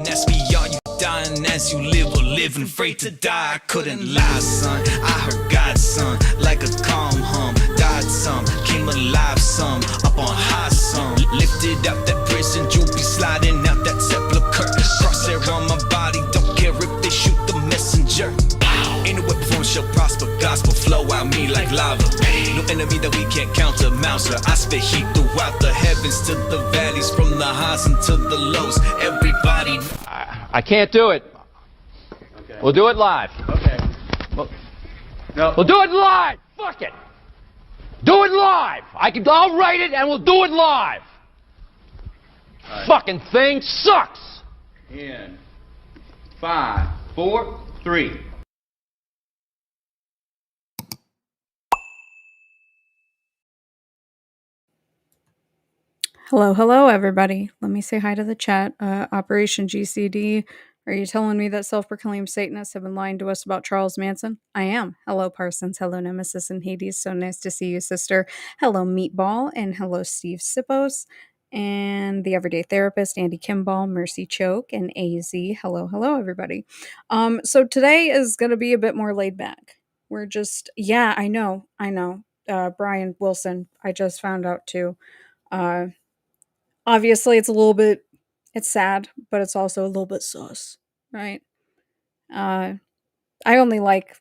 Ask me, are you dying as you live or living afraid to die? I couldn't lie, son. I heard God's son, like a calm hum. Died some, came alive some, up on high some. Lifted out that prison, you'll be sliding out that sepulcher. Crosshair on my body, don't care if they shoot the messenger. Ain't no weapon shall prosper, gospel flow out me like lava. No enemy that we can't counter, Mouser. I spit heat throughout the heavens to the valleys, from the highs into the lows. Everybody, I can't do it. Okay. We'll do it live. Okay. No. We'll do it live. Fuck it. Do it live. I'll write it and we'll do it live. Right. Fucking thing sucks. In 5, 4, 3. Hello, everybody. Let me say hi to the chat. Operation GCD, are you telling me that self-proclaimed Satanists have been lying to us about Charles Manson? I am. Hello, Parsons. Hello, Nemesis and Hades. So nice to see you, sister. Hello, Meatball. And hello, Steve Sippos. And the Everyday Therapist, Andy Kimball, Mercy Choke, and AZ. Hello, everybody. So today is going to be a bit more laid back. We're just, yeah, I know. Brian Wilson, I just found out too. Obviously, it's sad, but it's also a little bit sus, right? I only like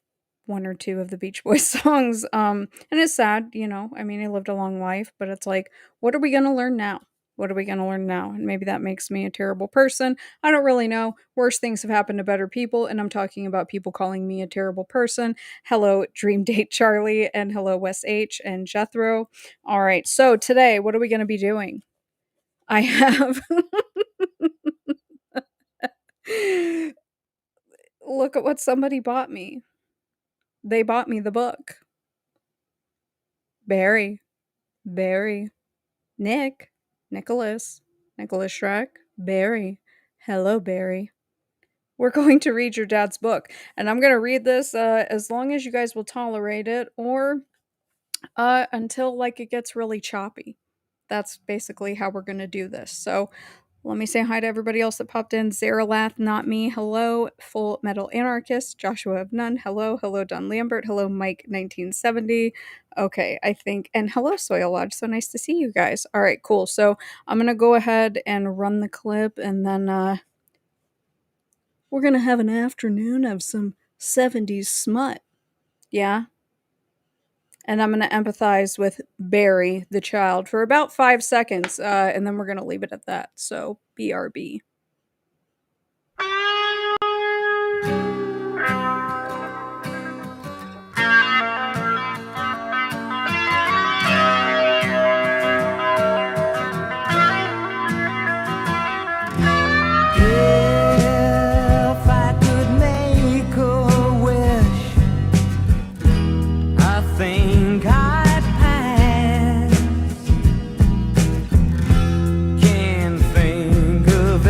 one or two of the Beach Boys songs, and it's sad, you know. I mean, he lived a long life, but it's like, what are we going to learn now? And maybe that makes me a terrible person. I don't really know. Worse things have happened to better people, and I'm talking about people calling me a terrible person. Hello, Dream Date Charlie, and hello, Wes H. and Jethro. All right, so today, what are we going to be doing? I have... Look at what somebody bought me. They bought me the book. Barry, Nicholas Shrek, Barry. Hello, Barry. We're going to read your dad's book, and I'm going to read this as long as you guys will tolerate it, or until like it gets really choppy. That's basically how we're going to do this. So let me say hi to everybody else that popped in. Zaralath, not me. Hello, Full Metal Anarchist. Joshua of None. Hello, Don Lambert. Hello, Mike 1970. Okay, I think, and hello, Soil Lodge. So nice to see you guys. All right, cool. So I'm gonna go ahead and run the clip, and then we're gonna have an afternoon of some 70s smut. Yeah. And I'm going to empathize with Barry, the child, for about 5 seconds, and then we're going to leave it at that. So, BRB. Can't think of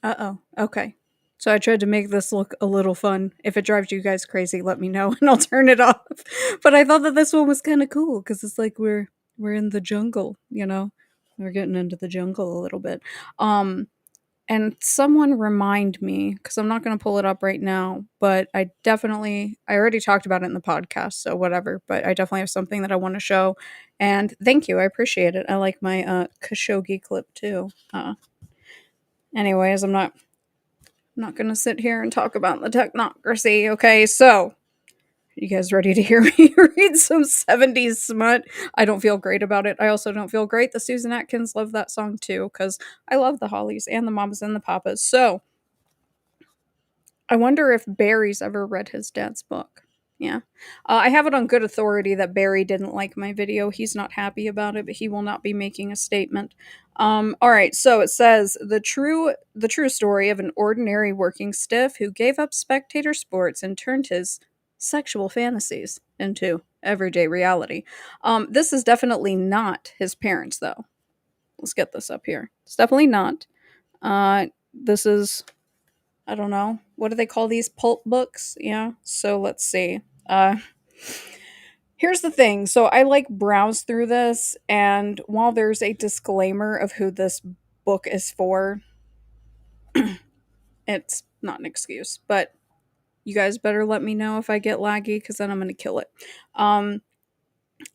Uh-oh. Okay. So I tried to make this look a little fun. If it drives you guys crazy, let me know and I'll turn it off. But I thought that this one was kind of cool because it's like we're in the jungle, you know. We're getting into the jungle a little bit. Um and someone remind me because I'm not going to pull it up right now, but I already talked about it in the podcast, so whatever, but I definitely have something that I want to show. And thank you. I appreciate it. I like my Khashoggi clip too. Anyways, I'm not gonna sit here and talk about the technocracy. Okay, so you guys ready to hear me read some 70s smut? I don't feel great about it. I also don't feel great that Susan Atkins loved that song too, because I love the Hollies and the Mamas and the Papas. So I wonder if Barry's ever read his dad's book. Yeah. I have it on good authority that Barry didn't like my video. He's not happy about it, but he will not be making a statement. All right, so it says the true story of an ordinary working stiff who gave up spectator sports and turned his sexual fantasies into everyday reality. This is definitely not his parents, though. Let's get this up here. It's definitely not. This is, I don't know. What do they call these pulp books? Yeah. So let's see. Here's the thing. So I like browse through this, and while there's a disclaimer of who this book is for, it's not an excuse. But you guys better let me know if I get laggy, because then I'm gonna kill it.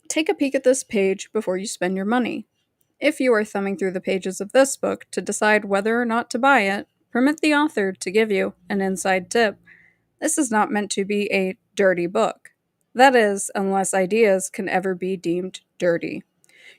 Take a peek at this page before you spend your money. If you are thumbing through the pages of this book to decide whether or not to buy it, permit the author to give you an inside tip. This is not meant to be a dirty book. That is, unless ideas can ever be deemed dirty.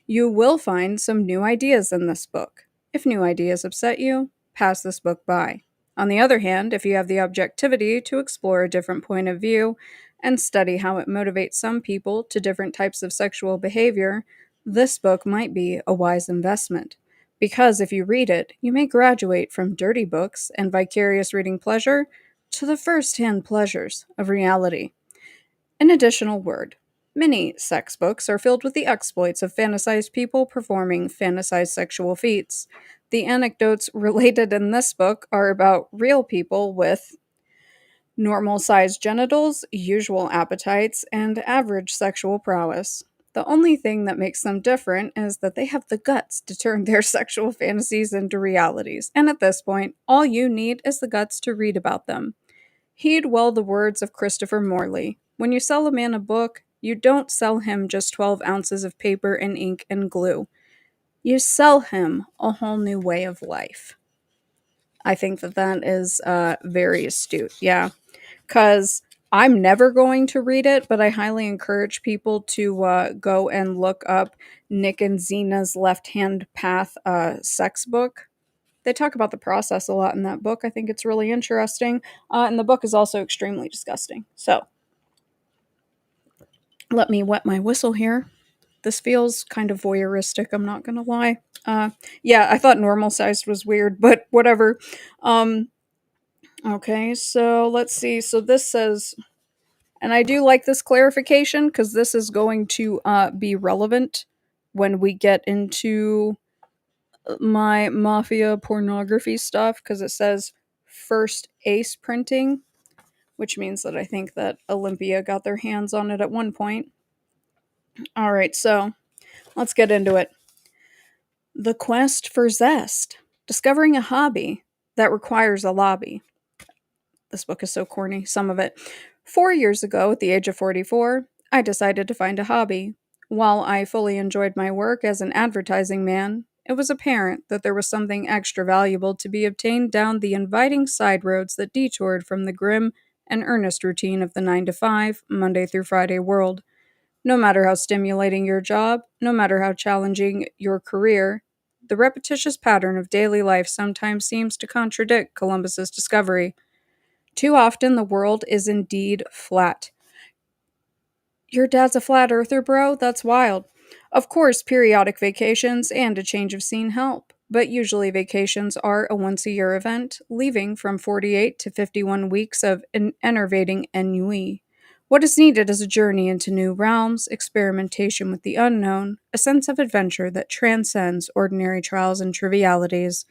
You will find some new ideas in this book. If new ideas upset you, pass this book by. On the other hand, if you have the objectivity to explore a different point of view and study how it motivates some people to different types of sexual behavior, this book might be a wise investment. Because if you read it, you may graduate from dirty books and vicarious reading pleasure to the first hand pleasures of reality. An additional word. Many sex books are filled with the exploits of fantasized people performing fantasized sexual feats. The anecdotes related in this book are about real people with normal sized genitals, usual appetites, and average sexual prowess. The only thing that makes them different is that they have the guts to turn their sexual fantasies into realities, and at this point, all you need is the guts to read about them. Heed well the words of Christopher Morley. When you sell a man a book, you don't sell him just 12 ounces of paper and ink and glue. You sell him a whole new way of life. I think that is very astute. Yeah. Because I'm never going to read it, but I highly encourage people to go and look up Nick and Zena's Left Hand Path sex book. They talk about the process a lot in that book. I think it's really interesting. And the book is also extremely disgusting. So, let me wet my whistle here. This feels kind of voyeuristic, I'm not gonna lie. Yeah, I thought normal sized was weird, but whatever. Okay, so let's see. So this says, and I do like this clarification because this is going to be relevant when we get into my Mafia pornography stuff, because it says first ace printing, which means that I think that Olympia got their hands on it at one point. All right, so let's get into it. The quest for zest. Discovering a hobby that requires a lobby. This book is so corny, some of it. 4 years ago, at the age of 44, I decided to find a hobby. While I fully enjoyed my work as an advertising man, it was apparent that there was something extra valuable to be obtained down the inviting side roads that detoured from the grim and earnest routine of the 9 to 5, Monday through Friday world. No matter how stimulating your job, no matter how challenging your career, the repetitious pattern of daily life sometimes seems to contradict Columbus's discovery. Too often the world is indeed flat. Your dad's a flat earther, bro? That's wild. Of course, periodic vacations and a change of scene help, but usually vacations are a once-a-year event, leaving from 48 to 51 weeks of enervating ennui. What is needed is a journey into new realms, experimentation with the unknown, a sense of adventure that transcends ordinary trials and trivialities.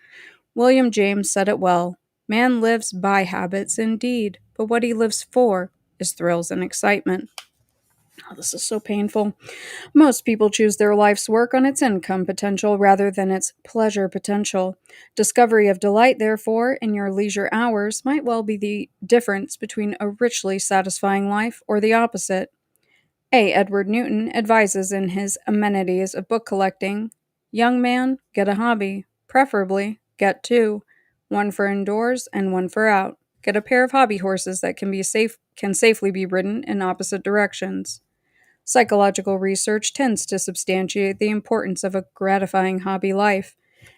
William James said it well. Man lives by habits indeed, but what he lives for is thrills and excitement. Oh, this is so painful. Most people choose their life's work on its income potential rather than its pleasure potential. Discovery of delight, therefore, in your leisure hours might well be the difference between a richly satisfying life or the opposite. A. Edward Newton advises in his Amenities of Book Collecting: young man, get a hobby. Preferably, get two. One for indoors and one for out. Get a pair of hobby horses that can safely be ridden in opposite directions. Psychological research tends to substantiate the importance of a gratifying hobby life.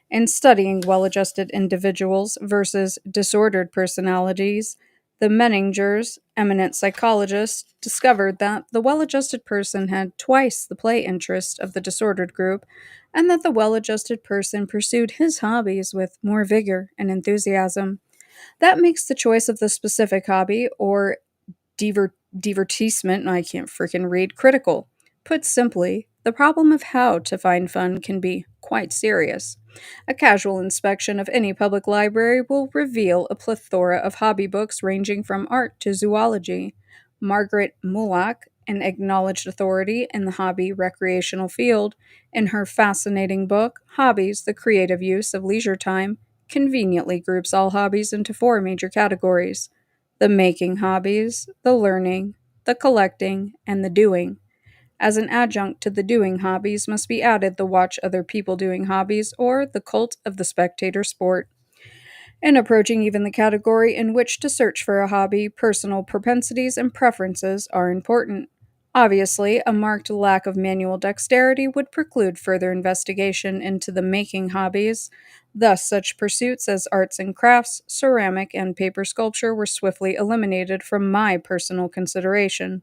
In studying well adjusted individuals versus disordered personalities, the Menningers, eminent psychologists, discovered that the well adjusted person had twice the play interest of the disordered group, and that the well adjusted person pursued his hobbies with more vigor and enthusiasm. That makes the choice of the specific hobby or divertissement, I can't freaking read, critical. Put simply, the problem of how to find fun can be quite serious. A casual inspection of any public library will reveal a plethora of hobby books ranging from art to zoology. Margaret Mulock, an acknowledged authority in the hobby recreational field, in her fascinating book, Hobbies, the Creative Use of Leisure Time, conveniently groups all hobbies into four major categories: the making hobbies, the learning, the collecting, and the doing. As an adjunct to the doing hobbies must be added the watch other people doing hobbies or the cult of the spectator sport. In approaching even the category in which to search for a hobby, personal propensities and preferences are important. Obviously, a marked lack of manual dexterity would preclude further investigation into the making hobbies. Thus, such pursuits as arts and crafts, ceramic, and paper sculpture were swiftly eliminated from my personal consideration.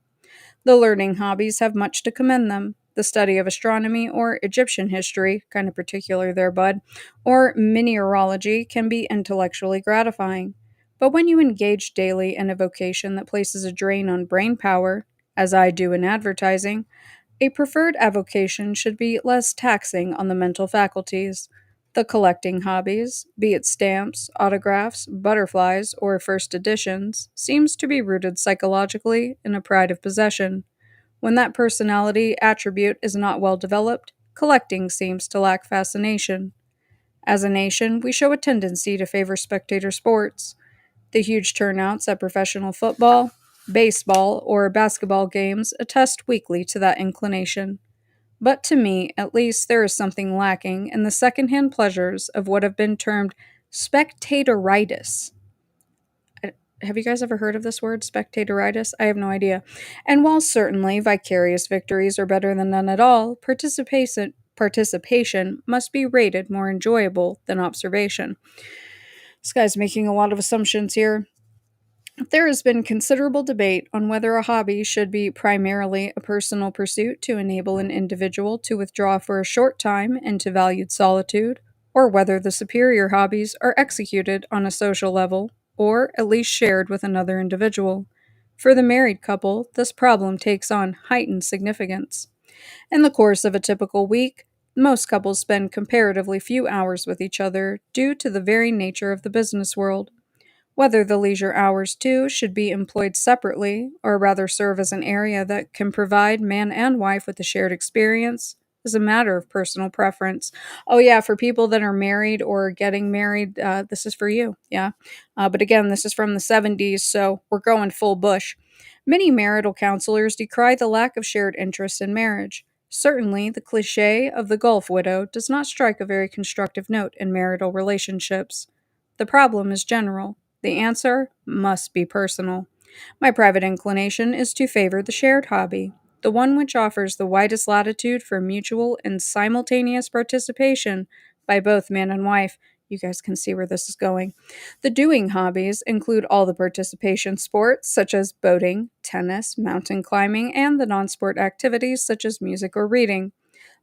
The learning hobbies have much to commend them. The study of astronomy or Egyptian history, kind of particular there, bud, or mineralogy can be intellectually gratifying. But when you engage daily in a vocation that places a drain on brain power, as I do in advertising, a preferred avocation should be less taxing on the mental faculties. The collecting hobbies, be it stamps, autographs, butterflies, or first editions, seems to be rooted psychologically in a pride of possession. When that personality attribute is not well developed, collecting seems to lack fascination. As a nation, we show a tendency to favor spectator sports. The huge turnouts at professional football, baseball, or basketball games attest weakly to that inclination. But to me, at least, there is something lacking in the secondhand pleasures of what have been termed spectatoritis. Have you guys ever heard of this word, spectatoritis? I have no idea. And while certainly vicarious victories are better than none at all, participation must be rated more enjoyable than observation. This guy's making a lot of assumptions here. There has been considerable debate on whether a hobby should be primarily a personal pursuit to enable an individual to withdraw for a short time into valued solitude, or whether the superior hobbies are executed on a social level, or at least shared with another individual. For the married couple, this problem takes on heightened significance. In the course of a typical week, most couples spend comparatively few hours with each other due to the very nature of the business world. Whether the leisure hours, too, should be employed separately, or rather serve as an area that can provide man and wife with a shared experience, is a matter of personal preference. Oh, yeah, for people that are married or getting married, this is for you, yeah. But again, this is from the 70s, so we're going full bush. Many marital counselors decry the lack of shared interest in marriage. Certainly, the cliche of the Gulf widow does not strike a very constructive note in marital relationships. The problem is general. The answer must be personal. My private inclination is to favor the shared hobby, the one which offers the widest latitude for mutual and simultaneous participation by both man and wife. You guys can see where this is going. The doing hobbies include all the participation sports, such as boating, tennis, mountain climbing, and the non sport activities, such as music or reading.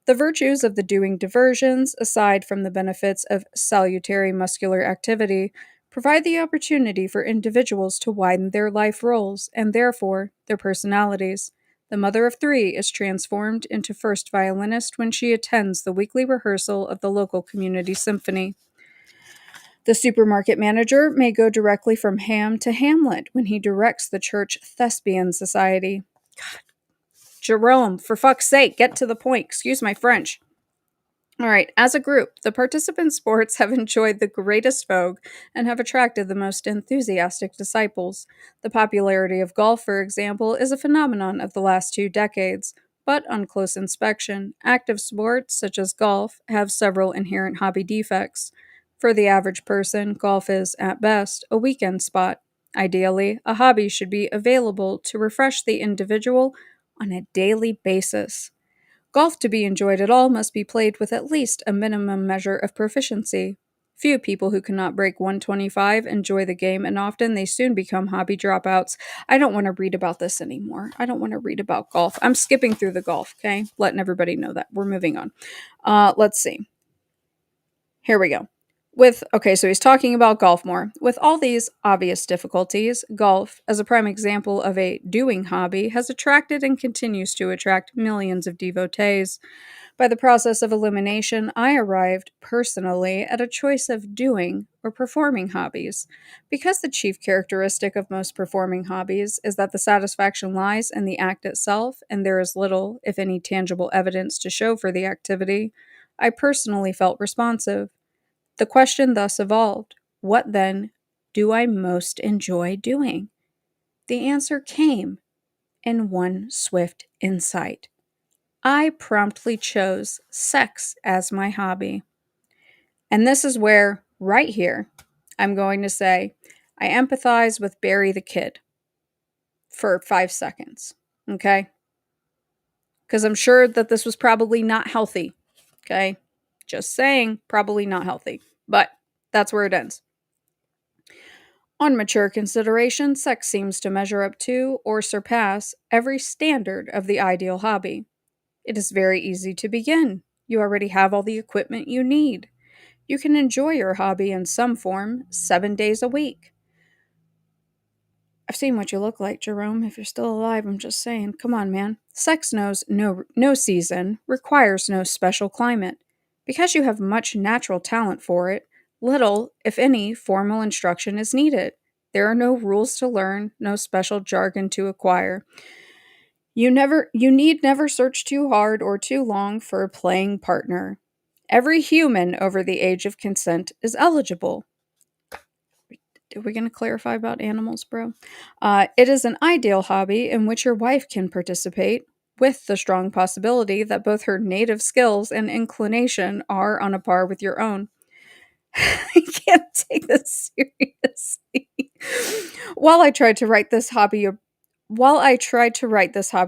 The virtues of the doing diversions, aside from the benefits of salutary muscular activity, provide the opportunity for individuals to widen their life roles and therefore their personalities. The mother of three is transformed into first violinist when she attends the weekly rehearsal of the local community symphony. The supermarket manager may go directly from Ham to Hamlet when he directs the church thespian society. God, Jerome, for fuck's sake, get to the point. Excuse my French. All right, as a group, the participant sports have enjoyed the greatest vogue and have attracted the most enthusiastic disciples. The popularity of golf, for example, is a phenomenon of the last 2 decades. But on close inspection, active sports, such as golf, have several inherent hobby defects. For the average person, golf is, at best, a weekend spot. Ideally, a hobby should be available to refresh the individual on a daily basis. Golf to be enjoyed at all must be played with at least a minimum measure of proficiency. Few people who cannot break 125 enjoy the game, and often they soon become hobby dropouts. I don't want to read about this anymore. I don't want to read about golf. I'm skipping through the golf, okay? Letting everybody know that. We're moving on. Let's see. Here we go. So he's talking about golf more. With all these obvious difficulties, golf, as a prime example of a doing hobby, has attracted and continues to attract millions of devotees. By the process of elimination, I arrived, personally, at a choice of doing or performing hobbies. Because the chief characteristic of most performing hobbies is that the satisfaction lies in the act itself, and there is little, if any, tangible evidence to show for the activity, I personally felt responsive. The question thus evolved: what then do I most enjoy doing? The answer came in one swift insight. I promptly chose sex as my hobby. And this is where, right here, I'm going to say, I empathize with Barry the kid for 5 seconds, okay? Because I'm sure that this was probably not healthy, okay? Just saying, probably not healthy. But that's where it ends. On mature consideration, sex seems to measure up to or surpass every standard of the ideal hobby. It is very easy to begin. You already have all the equipment you need. You can enjoy your hobby in some form 7 days a week. I've seen what you look like, Jerome. If you're still alive, I'm just saying. Come on, man. Sex knows no season, requires no special climate. Because you have much natural talent for it, little, if any, formal instruction is needed. There are no rules to learn, no special jargon to acquire. You need never search too hard or too long for a playing partner. Every human over the age of consent is eligible. Are we going to clarify about animals, bro? It is an ideal hobby in which your wife can participate, with the strong possibility that both her native skills and inclination are on a par with your own. I can't take this seriously. While I tried to write this hobby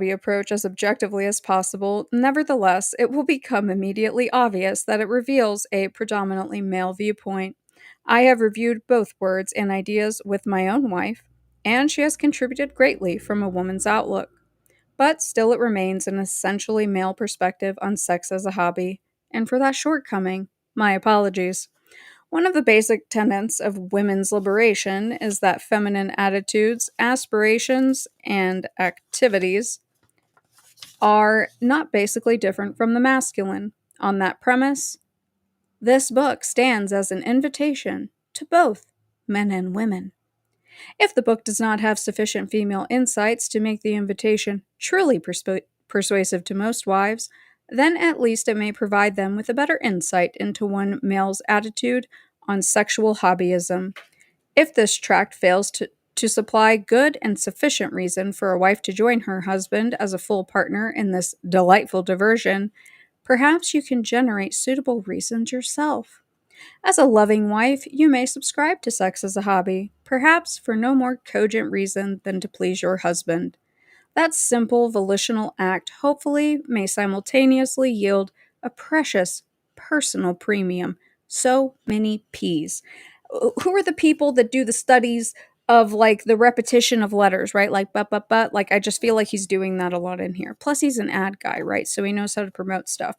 approach as objectively as possible, nevertheless, it will become immediately obvious that it reveals a predominantly male viewpoint. I have reviewed both words and ideas with my own wife, and she has contributed greatly from a woman's outlook. But still, it remains an essentially male perspective on sex as a hobby, and for that shortcoming, my apologies. One of the basic tenets of women's liberation is that feminine attitudes, aspirations, and activities are not basically different from the masculine. On that premise, this book stands as an invitation to both men and women. If the book does not have sufficient female insights to make the invitation truly persuasive to most wives, then at least it may provide them with a better insight into one male's attitude on sexual hobbyism. If this tract fails to supply good and sufficient reason for a wife to join her husband as a full partner in this delightful diversion, perhaps you can generate suitable reasons yourself. As a loving wife, you may subscribe to sex as a hobby, perhaps for no more cogent reason than to please your husband. That simple volitional act hopefully may simultaneously yield a precious personal premium. So many P's. Who are the people that do the studies of like the repetition of letters, right? Like but. Like I just feel like he's doing that a lot in here. Plus he's an ad guy, right? So he knows how to promote stuff.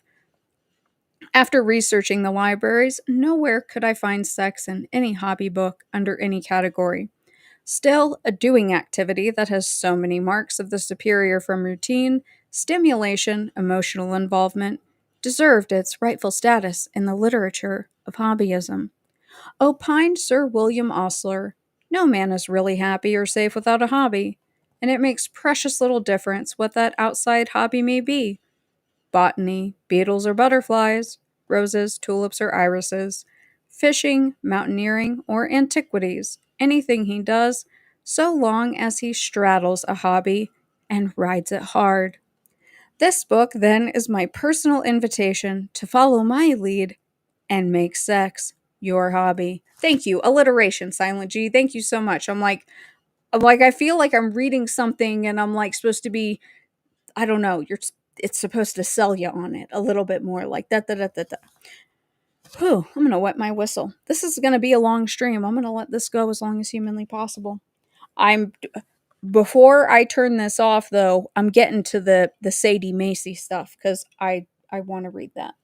After researching the libraries, nowhere could I find sex in any hobby book under any category. Still, a doing activity that has so many marks of the superior from routine, stimulation, emotional involvement, deserved its rightful status in the literature of hobbyism. Opined Sir William Osler, no man is really happy or safe without a hobby, and it makes precious little difference what that outside hobby may be. Botany, beetles or butterflies, roses, tulips or irises, fishing, mountaineering, or antiquities, anything he does, so long as he straddles a hobby and rides it hard. This book, then, is my personal invitation to follow my lead and make sex your hobby. Thank you. Alliteration, Silent G. Thank you so much. I feel like I'm reading something and I'm like supposed to be, I don't know, it's supposed to sell you on it a little bit more like that. Whew, I'm gonna wet my whistle. This is gonna be a long stream. I'm gonna let this go as long as humanly possible. I'm Before I turn this off though, I'm getting to the Sadie Macy stuff because I want to read that.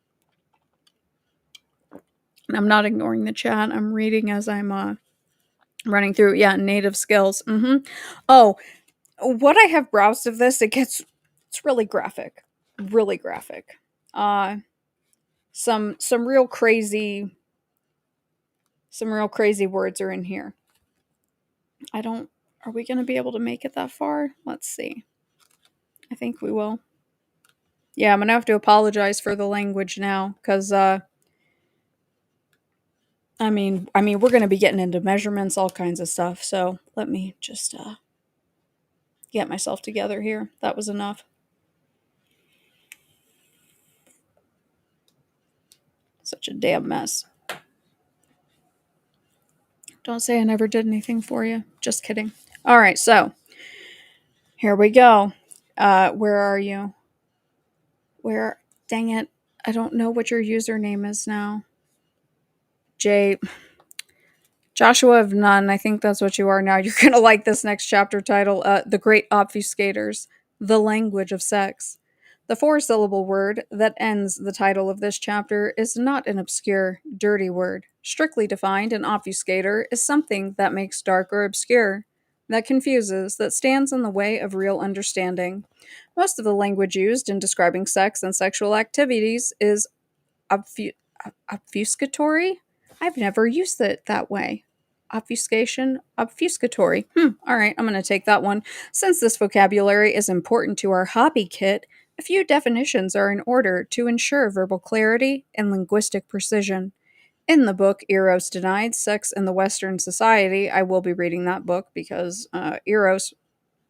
I'm not ignoring the chat. I'm reading as I'm running through. Yeah, native skills. Oh, what I have browsed of this, it's really graphic, really graphic. Some real crazy, words are in here. I don't. Are we going to be able to make it that far? Let's see. I think we will. Yeah, I'm gonna have to apologize for the language now, because we're gonna be getting into measurements, all kinds of stuff. So let me just get myself together here. That was enough. Such a damn mess. Don't say I never did anything for you. Just kidding. All right, so here we go. Where are you? Dang it. I don't know what your username is now. Joshua of None, I think that's what you are now. You're going to like this next chapter title, The Great Obfuscators, The Language of Sex. The four-syllable word that ends the title of this chapter is not an obscure, dirty word. Strictly defined, an obfuscator is something that makes dark or obscure, that confuses, that stands in the way of real understanding. Most of the language used in describing sex and sexual activities is obfuscatory? I've never used it that way. Obfuscation, obfuscatory. All right, I'm going to take that one. Since this vocabulary is important to our hobby kit, a few definitions are in order to ensure verbal clarity and linguistic precision. In the book Eros Denied, Sex in the Western Society, I will be reading that book because Eros,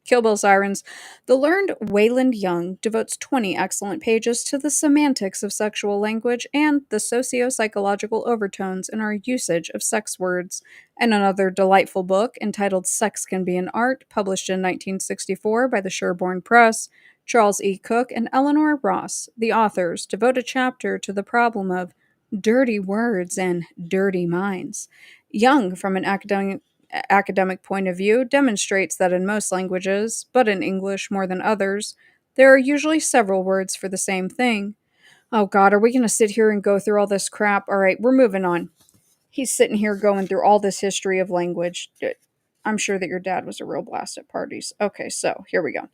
Kill Bill Sirens, the learned Wayland Young devotes 20 excellent pages to the semantics of sexual language and the socio-psychological overtones in our usage of sex words. And another delightful book entitled Sex Can Be an Art, published in 1964 by the Sherborne Press, Charles E. Cook and Eleanor Ross, the authors, devote a chapter to the problem of dirty words and dirty minds. Young, from an academic point of view, demonstrates that in most languages, but in English more than others, there are usually several words for the same thing. Oh god, are we going to sit here and go through all this crap? All right, we're moving on. He's sitting here going through all this history of language. I'm sure that your dad was a real blast at parties. Okay, so here we go.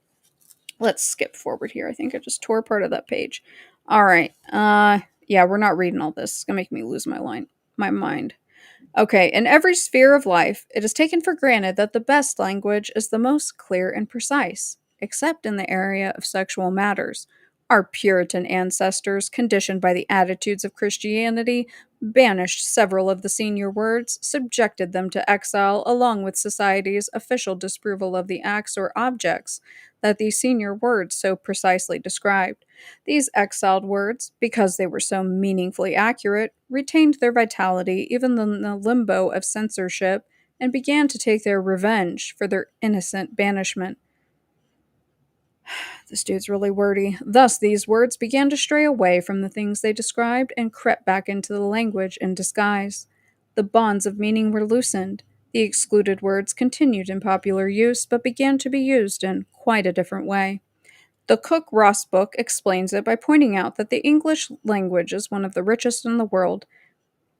Let's skip forward here. I think I just tore part of that page. All right. Yeah, we're not reading all this. It's going to make me lose my mind. Okay, in every sphere of life, it is taken for granted that the best language is the most clear and precise, except in the area of sexual matters. Our Puritan ancestors, conditioned by the attitudes of Christianity, banished several of the senior words, subjected them to exile along with society's official disapproval of the acts or objects that these senior words so precisely described. These exiled words, because they were so meaningfully accurate, retained their vitality even in the limbo of censorship and began to take their revenge for their innocent banishment. This dude's really wordy. Thus, these words began to stray away from the things they described and crept back into the language in disguise. The bonds of meaning were loosened. The excluded words continued in popular use, but began to be used in quite a different way. The Cook-Ross book explains it by pointing out that the English language is one of the richest in the world,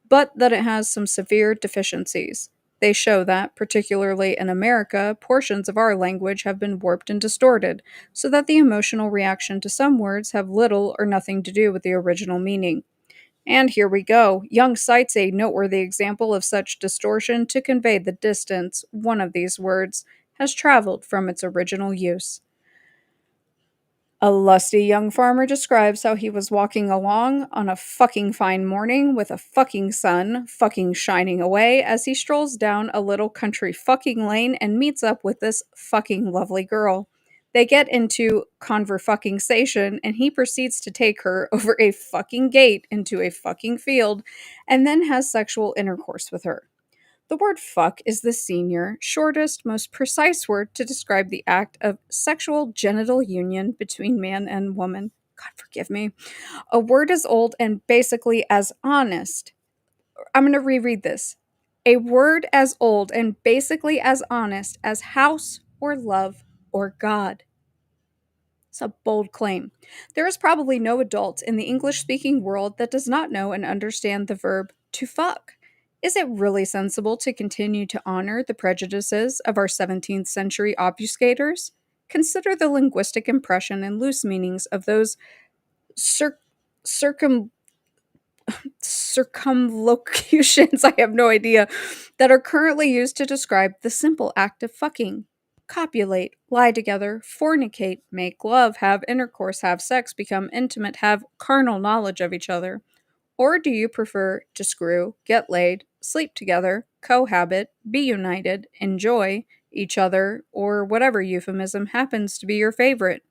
but that it has some severe deficiencies. They show that, particularly in America, portions of our language have been warped and distorted, so that the emotional reaction to some words have little or nothing to do with the original meaning. And here we go. Young cites a noteworthy example of such distortion to convey the distance one of these words has traveled from its original use. A lusty young farmer describes how he was walking along on a fucking fine morning with a fucking sun fucking shining away as he strolls down a little country fucking lane and meets up with this fucking lovely girl. They get into conver-fucking-sation and he proceeds to take her over a fucking gate into a fucking field and then has sexual intercourse with her. The word fuck is the senior, shortest, most precise word to describe the act of sexual genital union between man and woman. God forgive me. A word as old and basically as honest. I'm going to reread this. A word as old and basically as honest as house or love or God. It's a bold claim. There is probably no adult in the English speaking world that does not know and understand the verb to fuck. Is it really sensible to continue to honor the prejudices of our 17th century obfuscators? Consider the linguistic impression and loose meanings of those circum circumlocutions, I have no idea, that are currently used to describe the simple act of fucking. Copulate, lie together, fornicate, make love, have intercourse, have sex, become intimate, have carnal knowledge of each other. Or do you prefer to screw, get laid, sleep together, cohabit, be united, enjoy each other, or whatever euphemism happens to be your favorite?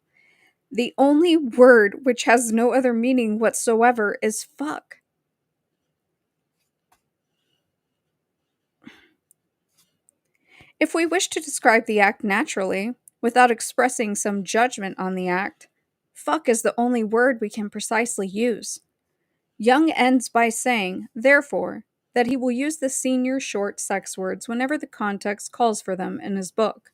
The only word which has no other meaning whatsoever is fuck. If we wish to describe the act naturally, without expressing some judgment on the act, fuck is the only word we can precisely use. Young ends by saying, therefore, that he will use the senior short sex words whenever the context calls for them in his book.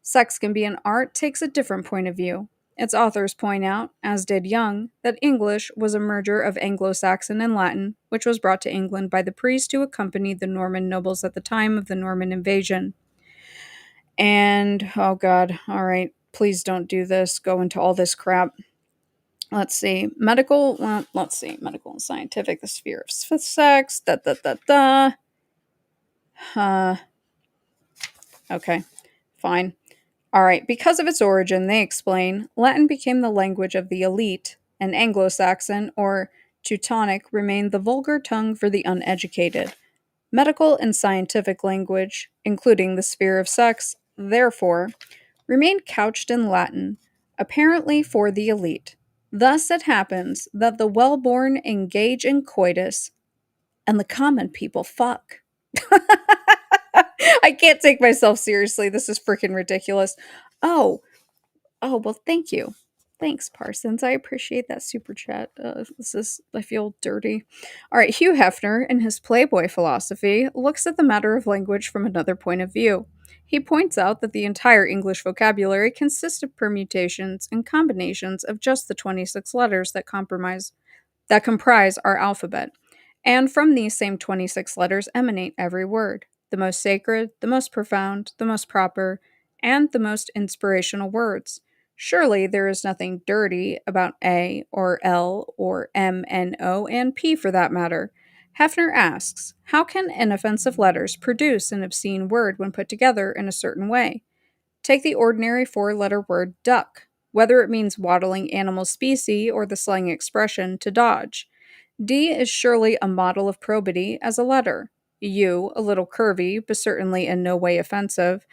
Sex Can Be an Art takes a different point of view. Its authors point out, as did Young, that English was a merger of Anglo-Saxon and Latin, which was brought to England by the priest who accompanied the Norman nobles at the time of the Norman invasion. And, oh god, alright, please don't do this, go into all this crap. Let's see, medical and scientific, the sphere of sex, okay, fine. Alright, because of its origin, they explain, Latin became the language of the elite, and Anglo-Saxon, or Teutonic, remained the vulgar tongue for the uneducated. Medical and scientific language, including the sphere of sex, therefore, remained couched in Latin, apparently for the elite. Thus it happens that the well-born engage in coitus, and the common people fuck. I can't take myself seriously. This is freaking ridiculous. Oh, well, thank you. Thanks, Parsons. I appreciate that super chat. I feel dirty. All right, Hugh Hefner, in his Playboy philosophy, looks at the matter of language from another point of view. He points out that the entire English vocabulary consists of permutations and combinations of just the 26 letters that comprise our alphabet. And from these same 26 letters emanate every word, the most sacred, the most profound, the most proper, and the most inspirational words. Surely there is nothing dirty about A or L or M, N, O, and P for that matter. Hefner asks, how can inoffensive letters produce an obscene word when put together in a certain way? Take the ordinary four-letter word duck, whether it means waddling animal species or the slang expression to dodge. D is surely a model of probity as a letter. U, a little curvy, but certainly in no way offensive.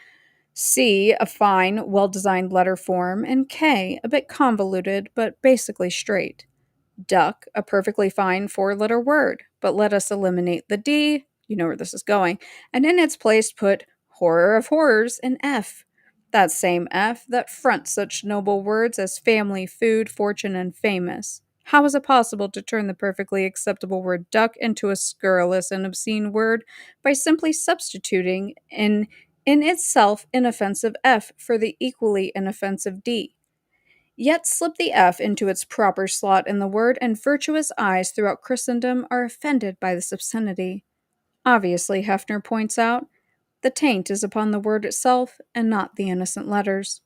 C, a fine, well-designed letter form. And K, a bit convoluted, but basically straight. Duck, a perfectly fine four-letter word, but let us eliminate the D, you know where this is going, and in its place put horror of horrors in F. That same F that fronts such noble words as family, food, fortune, and famous. How is it possible to turn the perfectly acceptable word duck into a scurrilous and obscene word by simply substituting in itself inoffensive F for the equally inoffensive D? Yet slip the F into its proper slot in the word, and virtuous eyes throughout Christendom are offended by this obscenity. Obviously, Hefner points out, the taint is upon the word itself and not the innocent letters.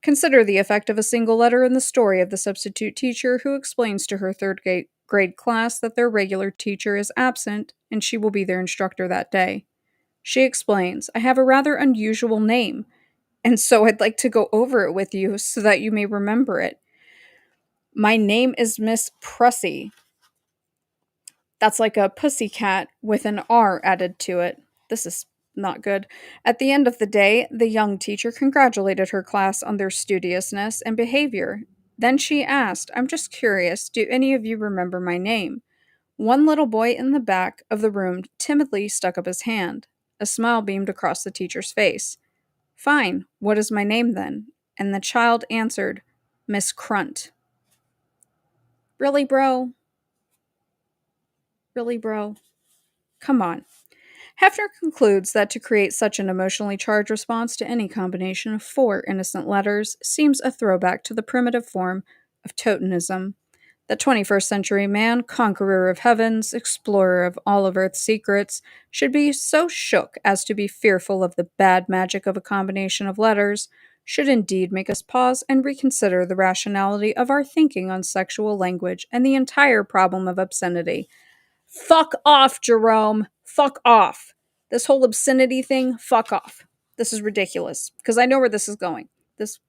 Consider the effect of a single letter in the story of the substitute teacher who explains to her third grade class that their regular teacher is absent and she will be their instructor that day. She explains, I have a rather unusual name, and so I'd like to go over it with you so that you may remember it. My name is Miss Prussie. That's like a pussycat with an R added to it. This is not good. At the end of the day, the young teacher congratulated her class on their studiousness and behavior. Then she asked, I'm just curious, do any of you remember my name? One little boy in the back of the room timidly stuck up his hand. A smile beamed across the teacher's face. Fine, what is my name then? And the child answered, Miss Crunt. Really, bro? Really, bro? Come on. Hefner concludes that to create such an emotionally charged response to any combination of four innocent letters seems a throwback to the primitive form of Totemism. The 21st century man, conqueror of heavens, explorer of all of Earth's secrets, should be so shook as to be fearful of the bad magic of a combination of letters, should indeed make us pause and reconsider the rationality of our thinking on sexual language and the entire problem of obscenity. Fuck off, Jerome. Fuck off. This whole obscenity thing, fuck off. This is ridiculous. Because I know where this is going. This.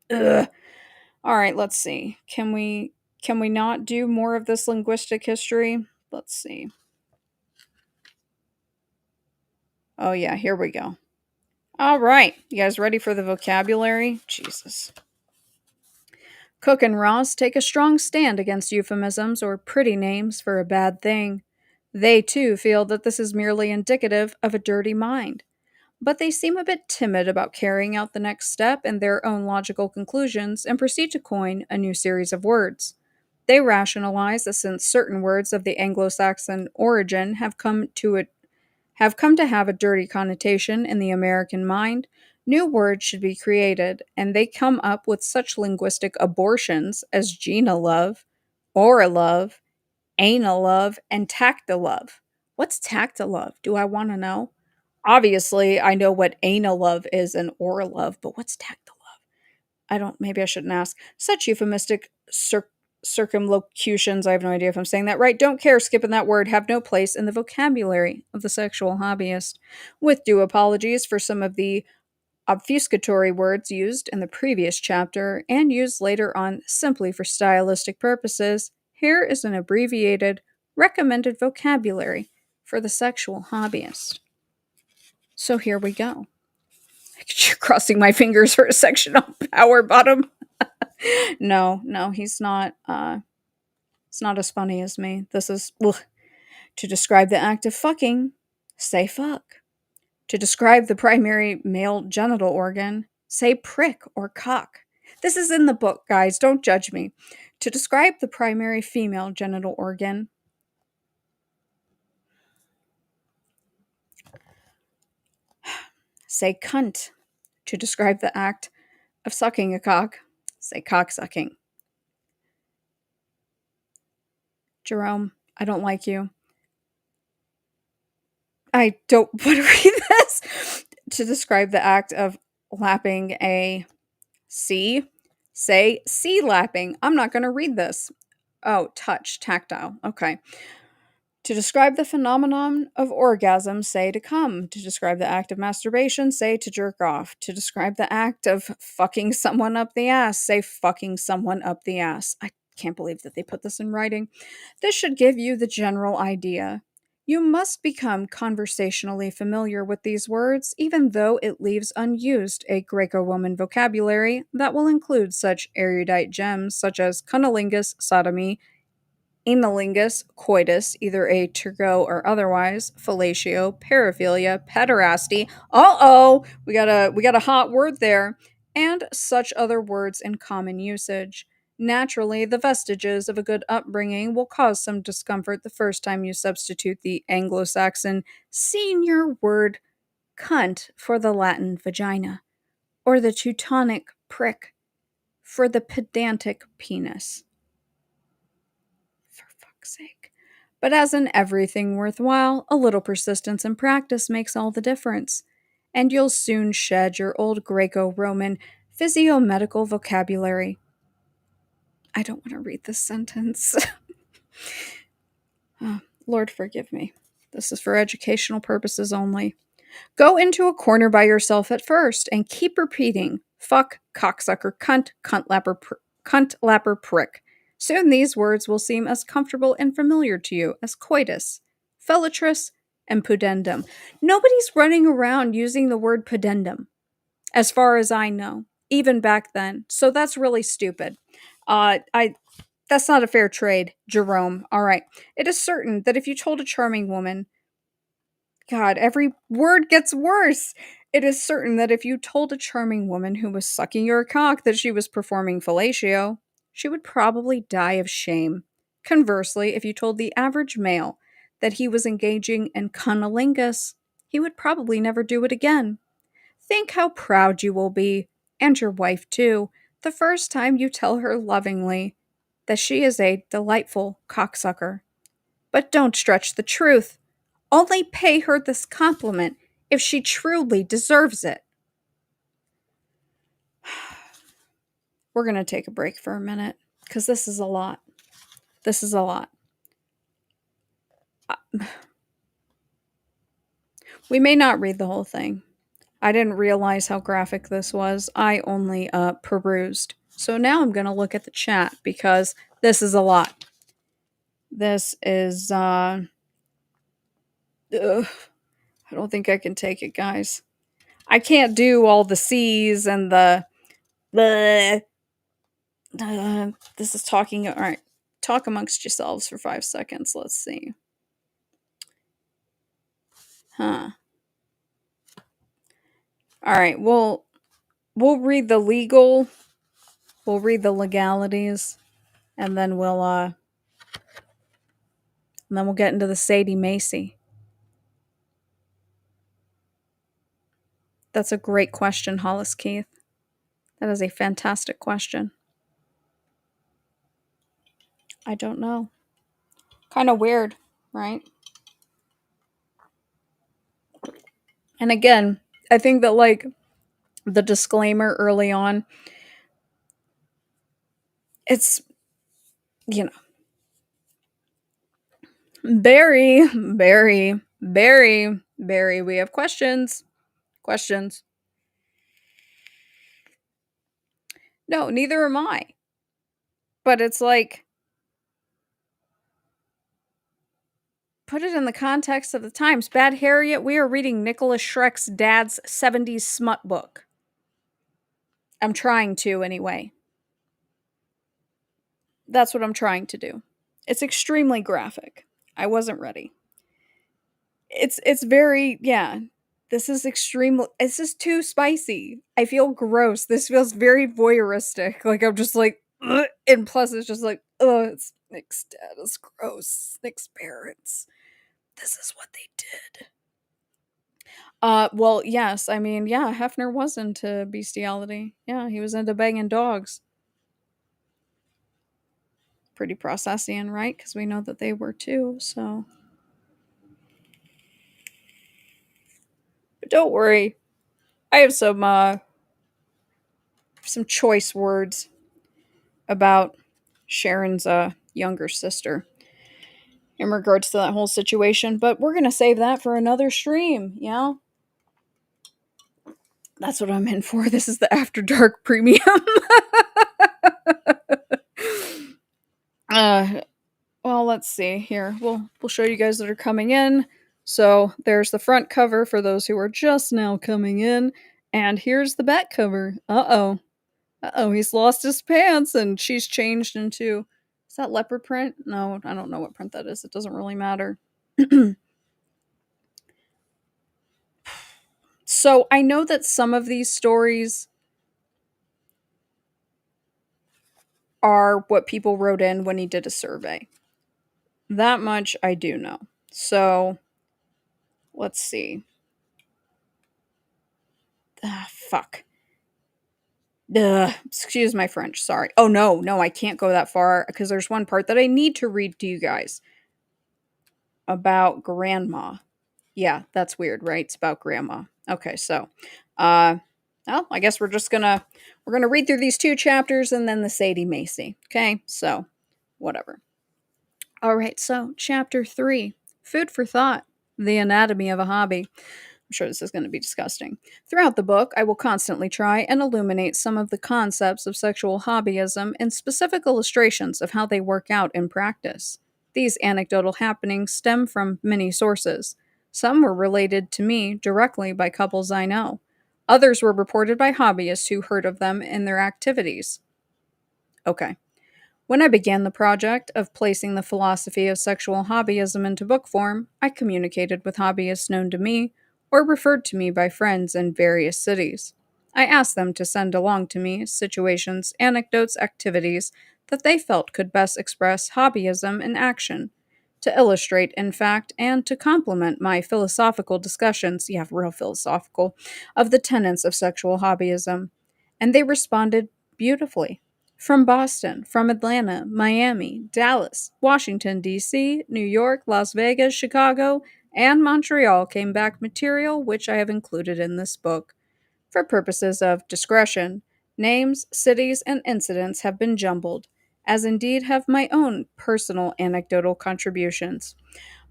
Ugh. Alright, let's see. Can we not do more of this linguistic history? Let's see. Oh yeah, here we go. Alright. You guys ready for the vocabulary? Jesus. Cook and Ross take a strong stand against euphemisms or pretty names for a bad thing. They, too, feel that this is merely indicative of a dirty mind. But they seem a bit timid about carrying out the next step in their own logical conclusions and proceed to coin a new series of words. They rationalize that since certain words of the Anglo-Saxon origin have come to have a dirty connotation in the American mind, new words should be created, and they come up with such linguistic abortions as Gina love, Aura love, Anal love, and Tacta love. What's Tacta love? Do I want to know? Obviously, I know what anal love is and Aura love, but what's Tacta love? Maybe I shouldn't ask. Such euphemistic circumlocutions, I have no idea if I'm saying that right, don't care, skipping that word, have no place in the vocabulary of the sexual hobbyist. With due apologies for some of the obfuscatory words used in the previous chapter and used later on simply for stylistic purposes, here is an abbreviated, recommended vocabulary for the sexual hobbyist. So here we go. Crossing my fingers for a section on Power Bottom. No, he's not. It's not as funny as me. This is to describe the act of fucking. Say fuck. To describe the primary male genital organ, say prick or cock. This is in the book, guys. Don't judge me. To describe the primary female genital organ, say cunt. To describe the act of sucking a cock, say cocksucking. Jerome, I don't like you. I don't want to read this. To describe the act of lapping a C, say sea lapping. I'm not going to read this. Oh, touch, tactile. Okay. To describe the phenomenon of orgasm, say to come. To describe the act of masturbation, say to jerk off. To describe the act of fucking someone up the ass, say fucking someone up the ass. I can't believe that they put this in writing. This should give you the general idea. You must become conversationally familiar with these words, even though it leaves unused a Greco-Roman vocabulary that will include such erudite gems such as cunnilingus, sodomy, analingus, coitus, either a tergo or otherwise, fellatio, paraphilia, pederasty. We got a hot word there, and such other words in common usage. Naturally, the vestiges of a good upbringing will cause some discomfort the first time you substitute the Anglo-Saxon senior word cunt for the Latin vagina, or the Teutonic prick for the pedantic penis. For fuck's sake. But as in everything worthwhile, a little persistence and practice makes all the difference, and you'll soon shed your old Greco-Roman physiomedical vocabulary. I don't want to read this sentence. Lord forgive me. This is for educational purposes only. Go into a corner by yourself at first and keep repeating, fuck, cocksucker, cunt, cunt lapper prick. Soon these words will seem as comfortable and familiar to you as coitus, fellatris, and pudendum. Nobody's running around using the word pudendum, as far as I know, even back then. So that's really stupid. That's not a fair trade, Jerome. All right. It is certain that if you told a charming woman, God, every word gets worse. It is certain that if you told a charming woman who was sucking your cock that she was performing fellatio, she would probably die of shame. Conversely, if you told the average male that he was engaging in cunnilingus, he would probably never do it again. Think how proud you will be, and your wife too, the first time you tell her lovingly that she is a delightful cocksucker. But don't stretch the truth. Only pay her this compliment if she truly deserves it. We're going to take a break for a minute because this is a lot. This is a lot. We may not read the whole thing. I didn't realize how graphic this was. I only perused. So now I'm going to look at the chat because this is a lot. This is, I don't think I can take it, guys. I can't do all the C's and the this is talking. All right. Talk amongst yourselves for 5 seconds. Let's see. Huh. All right. We'll read the legal. We'll read the legalities, and then we'll get into the Sadie Macy. That's a great question, Hollis Keith. That is a fantastic question. I don't know. Kind of weird, right? And again, I think that like the disclaimer early on, it's, you know, Barry, we have questions. Questions. No, neither am I. But it's like, put it in the context of the times. Bad Harriet, we are reading Nicholas Schreck's dad's 70s smut book. I'm trying to, anyway. That's what I'm trying to do. It's extremely graphic. I wasn't ready. It's very, yeah. This is too spicy. I feel gross. This feels very voyeuristic. Like, I'm just like, ugh. And plus it's just like, it's Nick's dad is gross. Nick's parents. This is what they did. Well, yes. I mean, yeah, Hefner was into bestiality. Yeah, he was into banging dogs. Pretty Processian, right? Because we know that they were too, so. But don't worry. I have some choice words about Sharon's younger sister in regards to that whole situation, but we're gonna save that for another stream, yeah? That's what I'm in for. This is the After Dark Premium. Well, let's see here. We'll show you guys that are coming in. So there's the front cover for those who are just now coming in, and here's the back cover. Uh-oh, he's lost his pants, and she's changed into... Is that leopard print? No, I don't know what print that is. It doesn't really matter. So I know that some of these stories are what people wrote in when he did a survey. That much I do know. So let's see. Fuck. Excuse my French, sorry. Oh, no, I can't go that far because there's one part that I need to read to you guys about grandma. Yeah, that's weird, right? It's about grandma. Okay, so, well, I guess we're gonna read through these 2 chapters and then the Sadie Macy. Okay, so, whatever. All right, so chapter 3, Food for Thought, The Anatomy of a Hobby. I'm sure this is going to be disgusting. Throughout the book, I will constantly try and illuminate some of the concepts of sexual hobbyism in specific illustrations of how they work out in practice. These anecdotal happenings stem from many sources. Some were related to me directly by couples I know. Others were reported by hobbyists who heard of them in their activities. Okay. When I began the project of placing the philosophy of sexual hobbyism into book form, I communicated with hobbyists known to me or referred to me by friends in various cities. I asked them to send along to me situations, anecdotes, activities that they felt could best express hobbyism in action, to illustrate, in fact, and to complement my philosophical discussions, yeah, real philosophical, of the tenets of sexual hobbyism. And they responded beautifully. From Boston, from Atlanta, Miami, Dallas, Washington, D.C., New York, Las Vegas, Chicago, and Montreal came back material which I have included in this book. For purposes of discretion, names, cities, and incidents have been jumbled, as indeed have my own personal anecdotal contributions.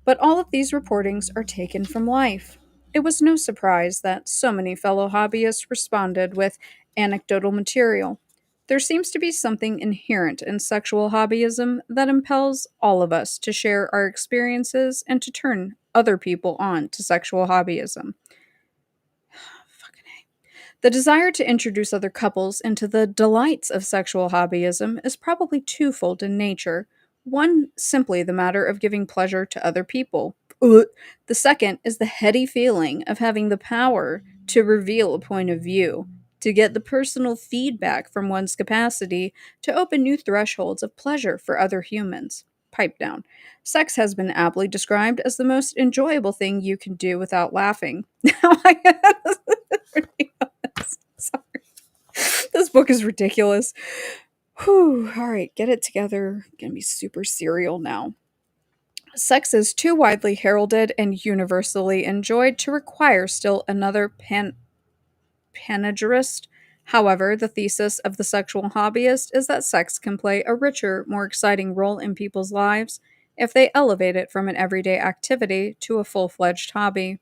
But all of these reportings are taken from life. It was no surprise that so many fellow hobbyists responded with anecdotal material. There seems to be something inherent in sexual hobbyism that impels all of us to share our experiences and to turn other people on to sexual hobbyism. Fucking the desire to introduce other couples into the delights of sexual hobbyism is probably twofold in nature. One, simply the matter of giving pleasure to other people. The second is the heady feeling of having the power to reveal a point of view, to get the personal feedback from one's capacity to open new thresholds of pleasure for other humans. Pipe down. Sex has been aptly described as the most enjoyable thing you can do without laughing. Sorry. This book is ridiculous. Whew. All right, get it together. Gonna be super serial now. Sex is too widely heralded and universally enjoyed to require still another panegyrist. However, the thesis of the sexual hobbyist is that sex can play a richer, more exciting role in people's lives if they elevate it from an everyday activity to a full fledged hobby.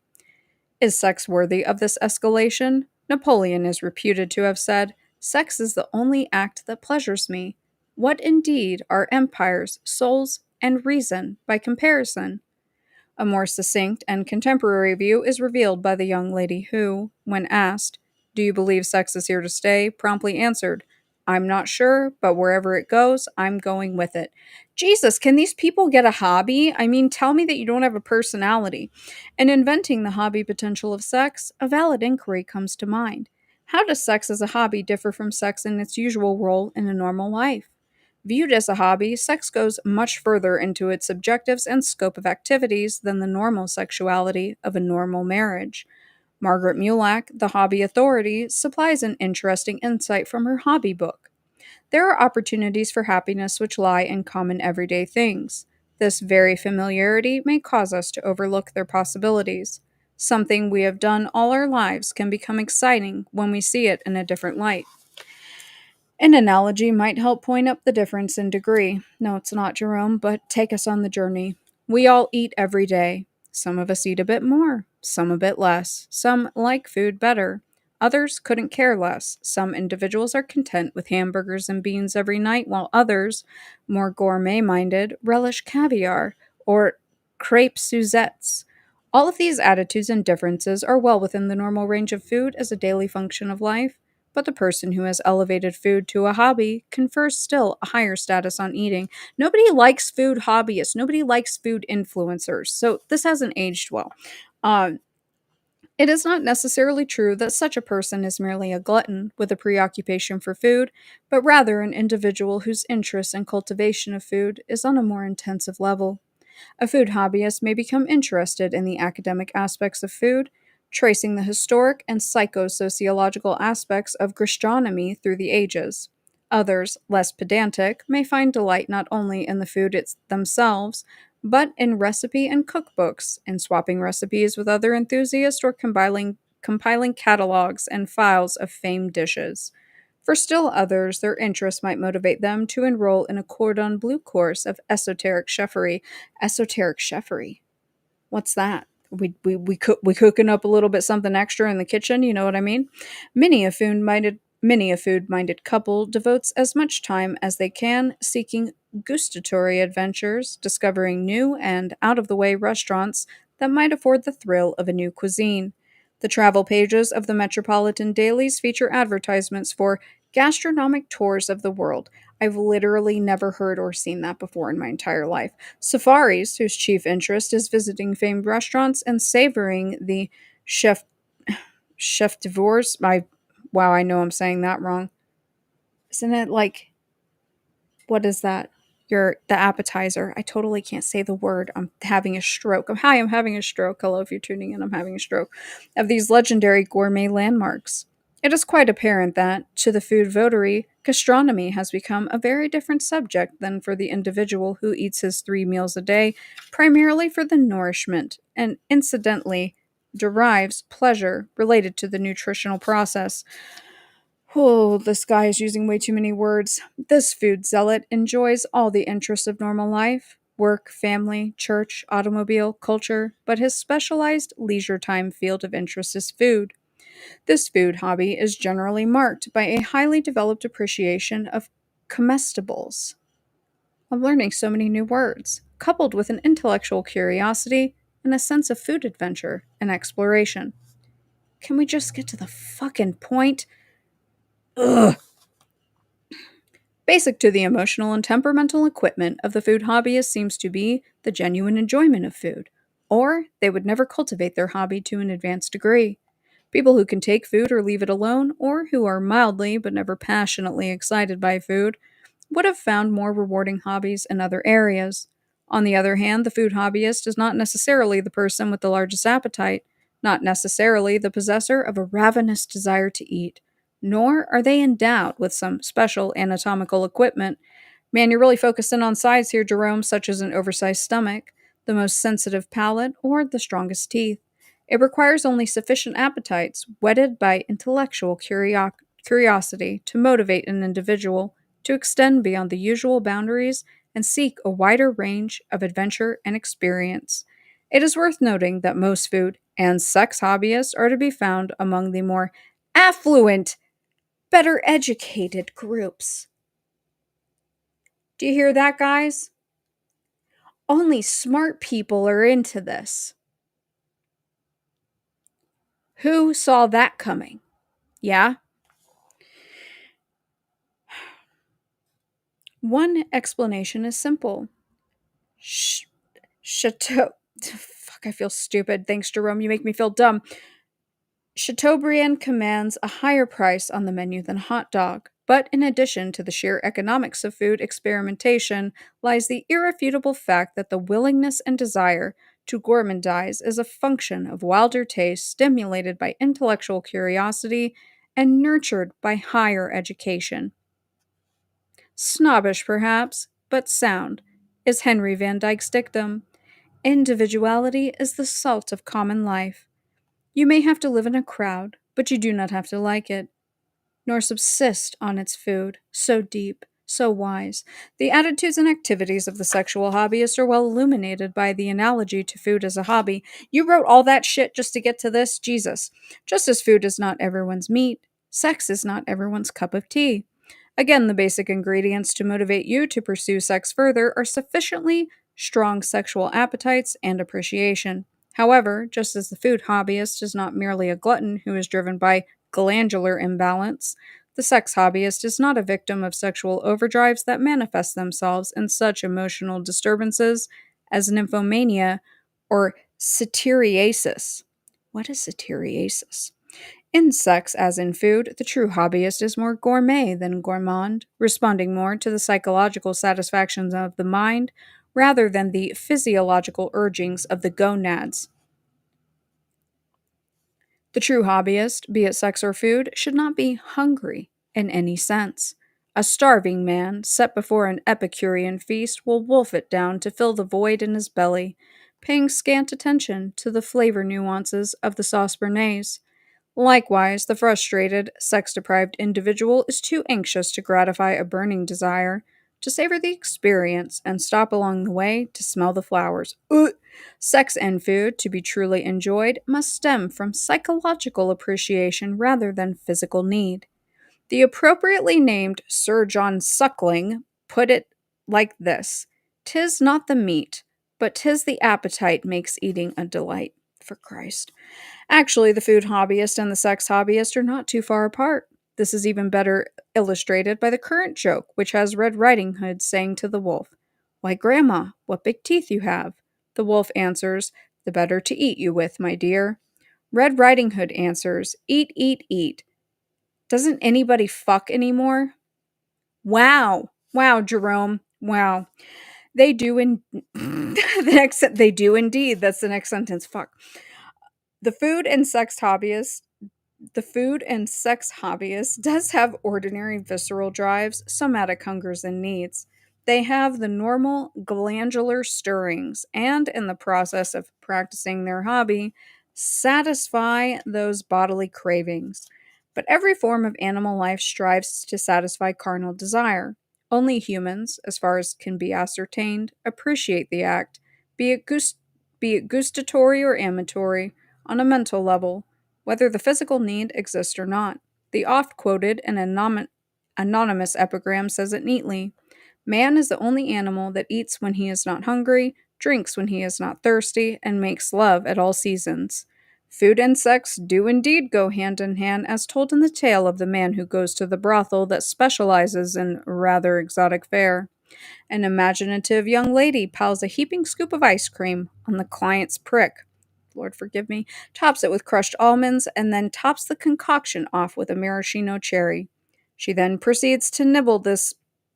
Is sex worthy of this escalation? Napoleon is reputed to have said, "Sex is the only act that pleasures me. What indeed are empires, souls, and reason by comparison?" A more succinct and contemporary view is revealed by the young lady who, when asked, "Do you believe sex is here to stay?" promptly answered, "I'm not sure, but wherever it goes, I'm going with it." Jesus, can these people get a hobby? I mean, tell me that you don't have a personality. In inventing the hobby potential of sex, a valid inquiry comes to mind. How does sex as a hobby differ from sex in its usual role in a normal life? Viewed as a hobby, sex goes much further into its objectives and scope of activities than the normal sexuality of a normal marriage. Margaret Mulak, the hobby authority, supplies an interesting insight from her hobby book. There are opportunities for happiness which lie in common everyday things. This very familiarity may cause us to overlook their possibilities. Something we have done all our lives can become exciting when we see it in a different light. An analogy might help point up the difference in degree. No, it's not, Jerome, but take us on the journey. We all eat every day. Some of us eat a bit more, some a bit less. Some like food better. Others couldn't care less. Some individuals are content with hamburgers and beans every night, while others, more gourmet minded, relish caviar or crepe Suzettes. All of these attitudes and differences are well within the normal range of food as a daily function of life. But the person who has elevated food to a hobby confers still a higher status on eating. Nobody likes food hobbyists. Nobody likes food influencers. So this hasn't aged well. Um, it is not necessarily true that such a person is merely a glutton with a preoccupation for food, but rather an individual whose interest and cultivation of food is on a more intensive level. A food hobbyist may become interested in the academic aspects of food, tracing the historic and psychosociological aspects of gastronomy through the ages. Others, less pedantic, may find delight not only in the food themselves, but in recipe and cookbooks, in swapping recipes with other enthusiasts, or compiling catalogs and files of famed dishes. For still others, their interests might motivate them to enroll in a cordon bleu course of esoteric chefery. Esoteric chefery. What's that? We cooking up a little bit something extra in the kitchen, you know what I mean? Many a food-minded couple devotes as much time as they can seeking gustatory adventures, discovering new and out-of-the-way restaurants that might afford the thrill of a new cuisine. The travel pages of the metropolitan dailies feature advertisements for gastronomic tours of the world. I've literally never heard or seen that before in my entire life. Safaris, whose chief interest is visiting famed restaurants and savoring the chef chef d'oeuvres. Wow, I know I'm saying that wrong. Isn't it like, what is that? The appetizer. I totally can't say the word. I'm having a stroke. I'm having a stroke. Hello, if you're tuning in, I'm having a stroke. Of these legendary gourmet landmarks. It is quite apparent that, to the food votary, gastronomy has become a very different subject than for the individual who eats his 3 meals a day, primarily for the nourishment, and incidentally derives pleasure related to the nutritional process. Oh, this guy is using way too many words. This food zealot enjoys all the interests of normal life work, family, church, automobile, culture, but his specialized leisure time field of interest is food. This food hobby is generally marked by a highly developed appreciation of comestibles. I'm learning so many new words, coupled with an intellectual curiosity and a sense of food adventure and exploration. Can we just get to the fucking point? Ugh. Basic to the emotional and temperamental equipment of the food hobbyist seems to be the genuine enjoyment of food, or they would never cultivate their hobby to an advanced degree. People who can take food or leave it alone, or who are mildly but never passionately excited by food, would have found more rewarding hobbies in other areas. On the other hand, the food hobbyist is not necessarily the person with the largest appetite, not necessarily the possessor of a ravenous desire to eat, nor are they endowed with some special anatomical equipment. Man, you're really focusing on size here, Jerome, such as an oversized stomach, the most sensitive palate, or the strongest teeth. It requires only sufficient appetites, whetted by intellectual curiosity, to motivate an individual to extend beyond the usual boundaries and seek a wider range of adventure and experience. It is worth noting that most food and sex hobbyists are to be found among the more affluent, better educated groups. Do you hear that, guys? Only smart people are into this. Who saw that coming? Yeah? One explanation is simple. Chateau. Fuck, I feel stupid. Thanks, Jerome. You make me feel dumb. Chateaubriand commands a higher price on the menu than a hot dog. But in addition to the sheer economics of food experimentation lies the irrefutable fact that the willingness and desire to gourmandize is a function of wilder taste stimulated by intellectual curiosity and nurtured by higher education. Snobbish, perhaps, but sound, is Henry Van Dyke's dictum. Individuality is the salt of common life. You may have to live in a crowd, but you do not have to like it, nor subsist on its food, so deep, so wise. The attitudes and activities of the sexual hobbyist are well illuminated by the analogy to food as a hobby. You wrote all that shit just to get to this? Jesus. Just as food is not everyone's meat, sex is not everyone's cup of tea. Again, the basic ingredients to motivate you to pursue sex further are sufficiently strong sexual appetites and appreciation. However, just as the food hobbyist is not merely a glutton who is driven by glandular imbalance, the sex hobbyist is not a victim of sexual overdrives that manifest themselves in such emotional disturbances as nymphomania or satyriasis. What is satyriasis? In sex, as in food, the true hobbyist is more gourmet than gourmand, responding more to the psychological satisfactions of the mind rather than the physiological urgings of the gonads. The true hobbyist, be it sex or food, should not be hungry in any sense. A starving man, set before an Epicurean feast, will wolf it down to fill the void in his belly, paying scant attention to the flavor nuances of the sauce bernaise. Likewise, the frustrated, sex deprived individual is too anxious to gratify a burning desire, to savor the experience, and stop along the way to smell the flowers. Sex and food, to be truly enjoyed, must stem from psychological appreciation rather than physical need. The appropriately named Sir John Suckling put it like this: "'Tis not the meat, but 'tis the appetite makes eating a delight." For Christ. Actually, the food hobbyist and the sex hobbyist are not too far apart. This is even better illustrated by the current joke, which has Red Riding Hood saying to the wolf, "Why, Grandma, what big teeth you have." The wolf answers, "The better to eat you with, my dear." Red Riding Hood answers, "Eat, eat, eat. Doesn't anybody fuck anymore?" Wow. Wow, Jerome. Wow. They do in they do indeed. That's the next sentence. Fuck. The food and sex hobbyist The food and sex hobbyist does have ordinary visceral drives, somatic hungers and needs. They have the normal glandular stirrings, and in the process of practicing their hobby, satisfy those bodily cravings. But every form of animal life strives to satisfy carnal desire. Only humans, as far as can be ascertained, appreciate the act, be it, be it gustatory or amatory, on a mental level, whether the physical need exists or not. The oft quoted and anonymous epigram says it neatly: "Man is the only animal that eats when he is not hungry, drinks when he is not thirsty, and makes love at all seasons." Food and sex do indeed go hand in hand, as told in the tale of the man who goes to the brothel that specializes in rather exotic fare. An imaginative young lady piles a heaping scoop of ice cream on the client's prick. Lord forgive me, tops it with crushed almonds, and then tops the concoction off with a maraschino cherry. She then proceeds to nibble this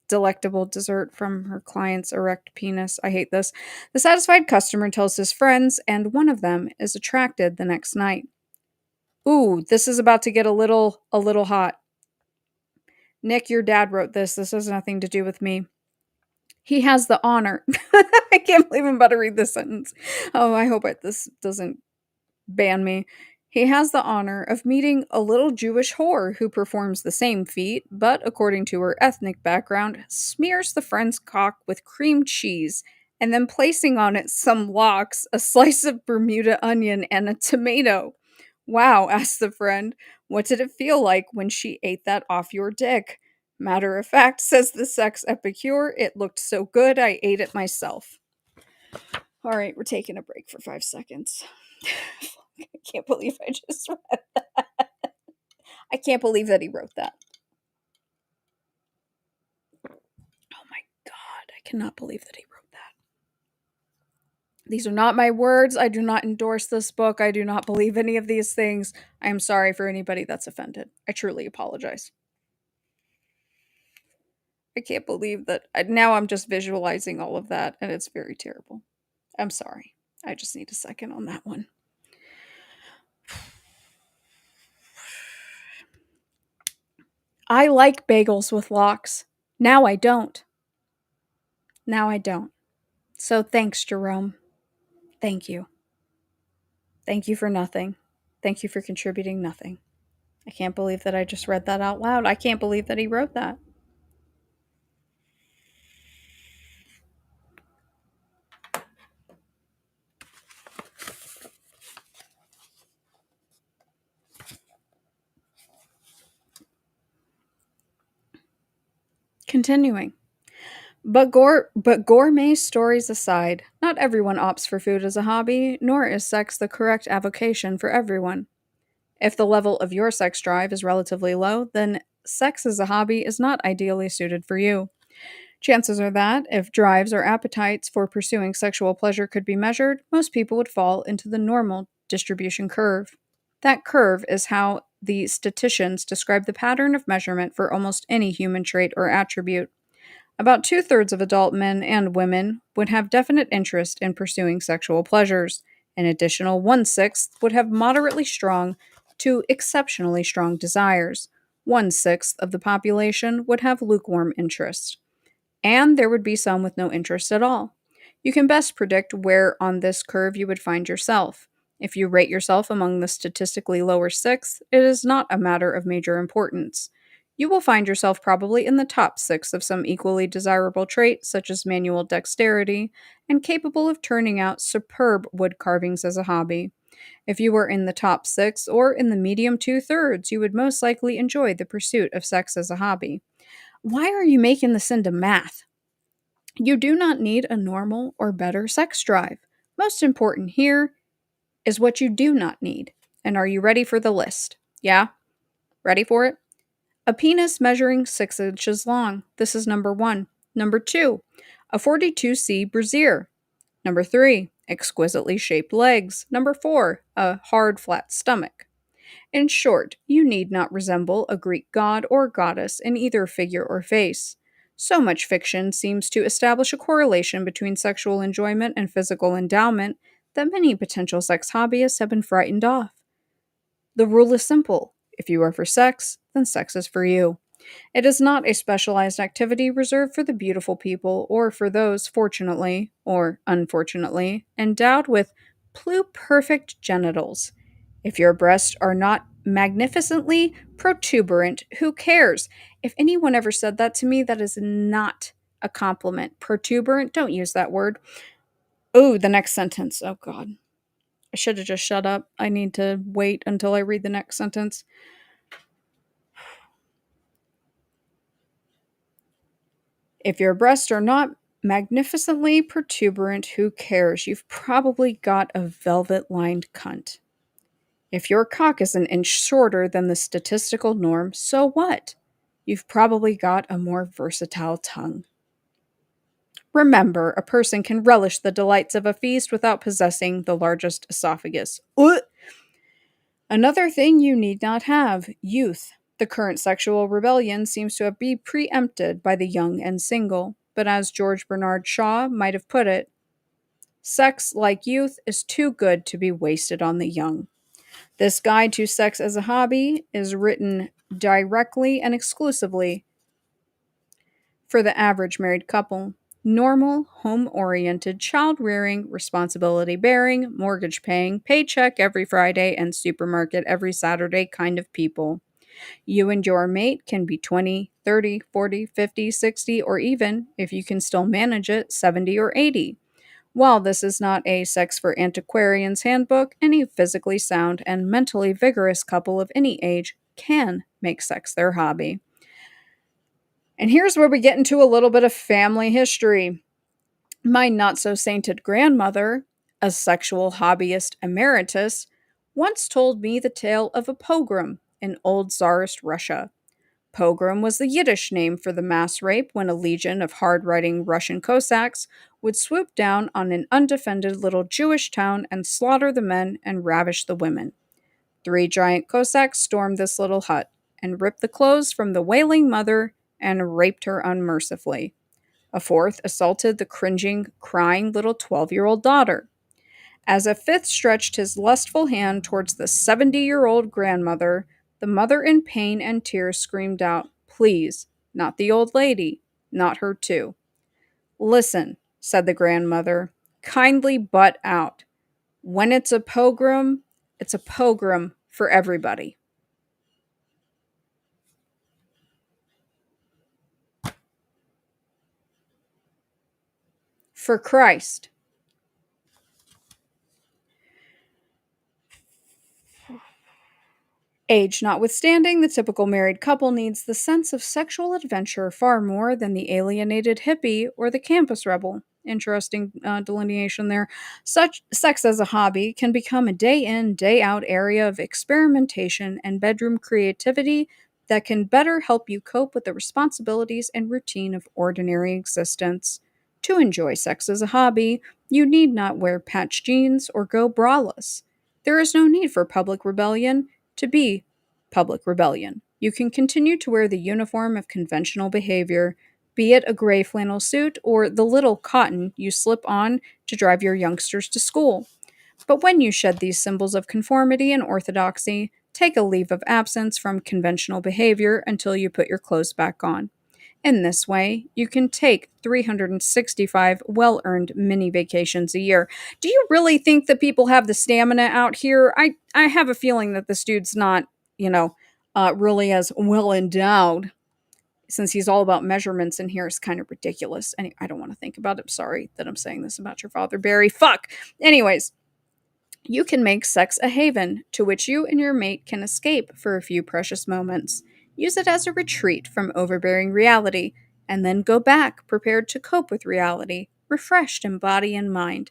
delectable dessert from her client's erect penis. I hate this. The satisfied customer tells his friends, and one of them is attracted the next night. Ooh, this is about to get a little hot. Nick, your dad wrote this. This has nothing to do with me. He has the honor. I can't believe I'm about to read this sentence. Oh, I hope this doesn't ban me. He has the honor of meeting a little Jewish whore who performs the same feat, but according to her ethnic background, smears the friend's cock with cream cheese and then placing on it some lox, a slice of Bermuda onion, and a tomato. "Wow," asked the friend, "what did it feel like when she ate that off your dick?" "Matter of fact," says the sex epicure, "it looked so good I ate it myself." All right, we're taking a break for 5 seconds. I can't believe I just read that. I can't believe that he wrote that. Oh my god, I cannot believe that he wrote that. These are not my words. I do not endorse this book. I do not believe any of these things. I am sorry for anybody that's offended. I truly apologize. I can't believe that. Now I'm just visualizing all of that, and it's very terrible. I'm sorry. I just need a second on that one. I like bagels with lox. Now I don't. Now I don't. So thanks, Jerome. Thank you. Thank you for nothing. Thank you for contributing nothing. I can't believe that I just read that out loud. I can't believe that he wrote that. Continuing. But gourmet stories aside, not everyone opts for food as a hobby, nor is sex the correct avocation for everyone. If the level of your sex drive is relatively low, then sex as a hobby is not ideally suited for you. Chances are that, if drives or appetites for pursuing sexual pleasure could be measured, most people would fall into the normal distribution curve. That curve is how the statisticians describe the pattern of measurement for almost any human trait or attribute. About two-thirds of adult men and women would have definite interest in pursuing sexual pleasures. An additional one-sixth would have moderately strong to exceptionally strong desires. One-sixth of the population would have lukewarm interest. And there would be some with no interest at all. You can best predict where on this curve you would find yourself. If you rate yourself among the statistically lower sixth, it is not a matter of major importance. You will find yourself probably in the top six of some equally desirable trait, such as manual dexterity, and capable of turning out superb wood carvings as a hobby. If you were in the top six or in the medium two-thirds, you would most likely enjoy the pursuit of sex as a hobby. Why are you making this into math? You do not need a normal or better sex drive. Most important here is what you do not need. And are you ready for the list? Yeah? Ready for it? A penis measuring 6 inches long. This is number 1. Number 2, a 42C brassiere. Number 3, exquisitely shaped legs. Number 4, a hard, flat stomach. In short, you need not resemble a Greek god or goddess in either figure or face. So much fiction seems to establish a correlation between sexual enjoyment and physical endowment that many potential sex hobbyists have been frightened off. The rule is simple: if you are for sex, then sex is for you. It is not a specialized activity reserved for the beautiful people or for those fortunately, or unfortunately, endowed with pluperfect genitals. If your breasts are not magnificently protuberant, who cares? If anyone ever said that to me, that is not a compliment. Protuberant, don't use that word. Oh, the next sentence. Oh, God. I should have just shut up. I need to wait until I read the next sentence. If your breasts are not magnificently protuberant, who cares? You've probably got a velvet lined cunt. If your cock is an inch shorter than the statistical norm, so what? You've probably got a more versatile tongue. Remember, a person can relish the delights of a feast without possessing the largest esophagus. Another thing you need not have: youth. The current sexual rebellion seems to be preempted by the young and single, but as George Bernard Shaw might have put it, sex, like youth, is too good to be wasted on the young. This guide to sex as a hobby is written directly and exclusively for the average married couple. Normal, home oriented, child rearing, responsibility bearing, mortgage paying, paycheck every Friday, and supermarket every Saturday kind of people. You and your mate can be 20, 30, 40, 50, 60, or even, if you can still manage it, 70 or 80. While this is not a sex for antiquarians handbook, any physically sound and mentally vigorous couple of any age can make sex their hobby. And here's where we get into a little bit of family history. My not-so-sainted grandmother, a sexual hobbyist emeritus, once told me the tale of a pogrom in old Tsarist Russia. Pogrom was the Yiddish name for the mass rape when a legion of hard-riding Russian Cossacks would swoop down on an undefended little Jewish town and slaughter the men and ravish the women. 3 giant Cossacks stormed this little hut and ripped the clothes from the wailing mother and raped her unmercifully. A 4th assaulted the cringing, crying little 12-year-old daughter. As a 5th stretched his lustful hand towards the 70-year-old grandmother, the mother in pain and tears screamed out, "Please, not the old lady, not her too." "Listen," said the grandmother, "kindly butt out. When it's a pogrom for everybody." For Christ. Age notwithstanding, the typical married couple needs the sense of sexual adventure far more than the alienated hippie or the campus rebel. Interesting delineation there. Such sex as a hobby can become a day in, day out area of experimentation and bedroom creativity that can better help you cope with the responsibilities and routine of ordinary existence. To enjoy sex as a hobby, you need not wear patch jeans or go braless. There is no need for public rebellion to be public rebellion. You can continue to wear the uniform of conventional behavior, be it a gray flannel suit or the little cotton you slip on to drive your youngsters to school. But when you shed these symbols of conformity and orthodoxy, take a leave of absence from conventional behavior until you put your clothes back on. In this way, you can take 365 well earned mini vacations a year. Do you really think that people have the stamina out here? I have a feeling that this dude's not, you know, really as well endowed, since he's all about measurements in here. Is kind of ridiculous. And I don't want to think about it. Sorry that I'm saying this about your father, Barry. Fuck. Anyways, you can make sex a haven to which you and your mate can escape for a few precious moments. Use it as a retreat from overbearing reality, and then go back prepared to cope with reality, refreshed in body and mind.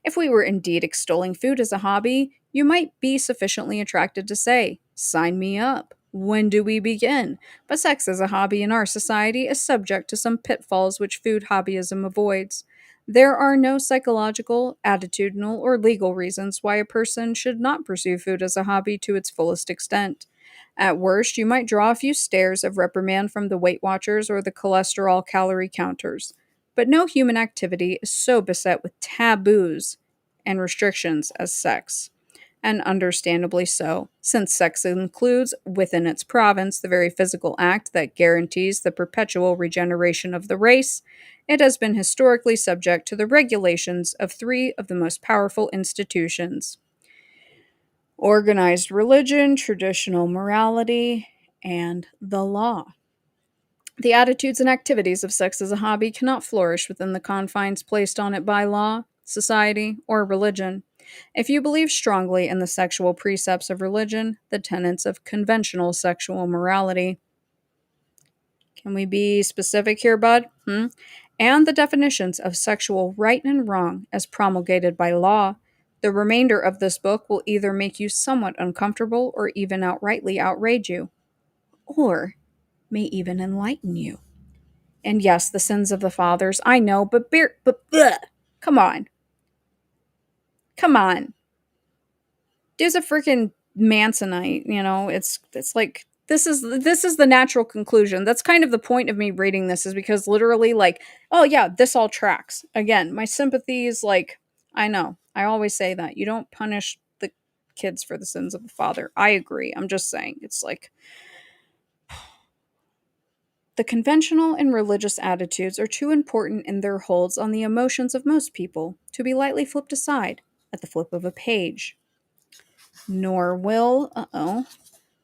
If we were indeed extolling food as a hobby, you might be sufficiently attracted to say, "Sign me up. When do we begin?" But sex as a hobby in our society is subject to some pitfalls which food hobbyism avoids. There are no psychological, attitudinal, or legal reasons why a person should not pursue food as a hobby to its fullest extent. At worst, you might draw a few stares of reprimand from the Weight Watchers or the cholesterol calorie counters. But no human activity is so beset with taboos and restrictions as sex. And understandably so, since sex includes within its province the very physical act that guarantees the perpetual regeneration of the race. It has been historically subject to the regulations of three of the most powerful institutions: organized religion, traditional morality, and the law. The attitudes and activities of sex as a hobby cannot flourish within the confines placed on it by law, society, or religion. If you believe strongly in the sexual precepts of religion, the tenets of conventional sexual morality — can we be specific here, bud? And the definitions of sexual right and wrong as promulgated by law, the remainder of this book will either make you somewhat uncomfortable or even outrightly outrage you, or may even enlighten you. And yes, the sins of the fathers, I know, but bleh, come on. Come on. Dude's a freaking Mansonite, you know. It's like this is the natural conclusion. That's kind of the point of me reading this, is because literally, like, oh yeah, this all tracks. Again, my sympathies, like, I know. I always say that. You don't punish the kids for the sins of the father. I agree. I'm just saying. It's like the conventional and religious attitudes are too important in their holds on the emotions of most people to be lightly flipped aside at the flip of a page. Nor will,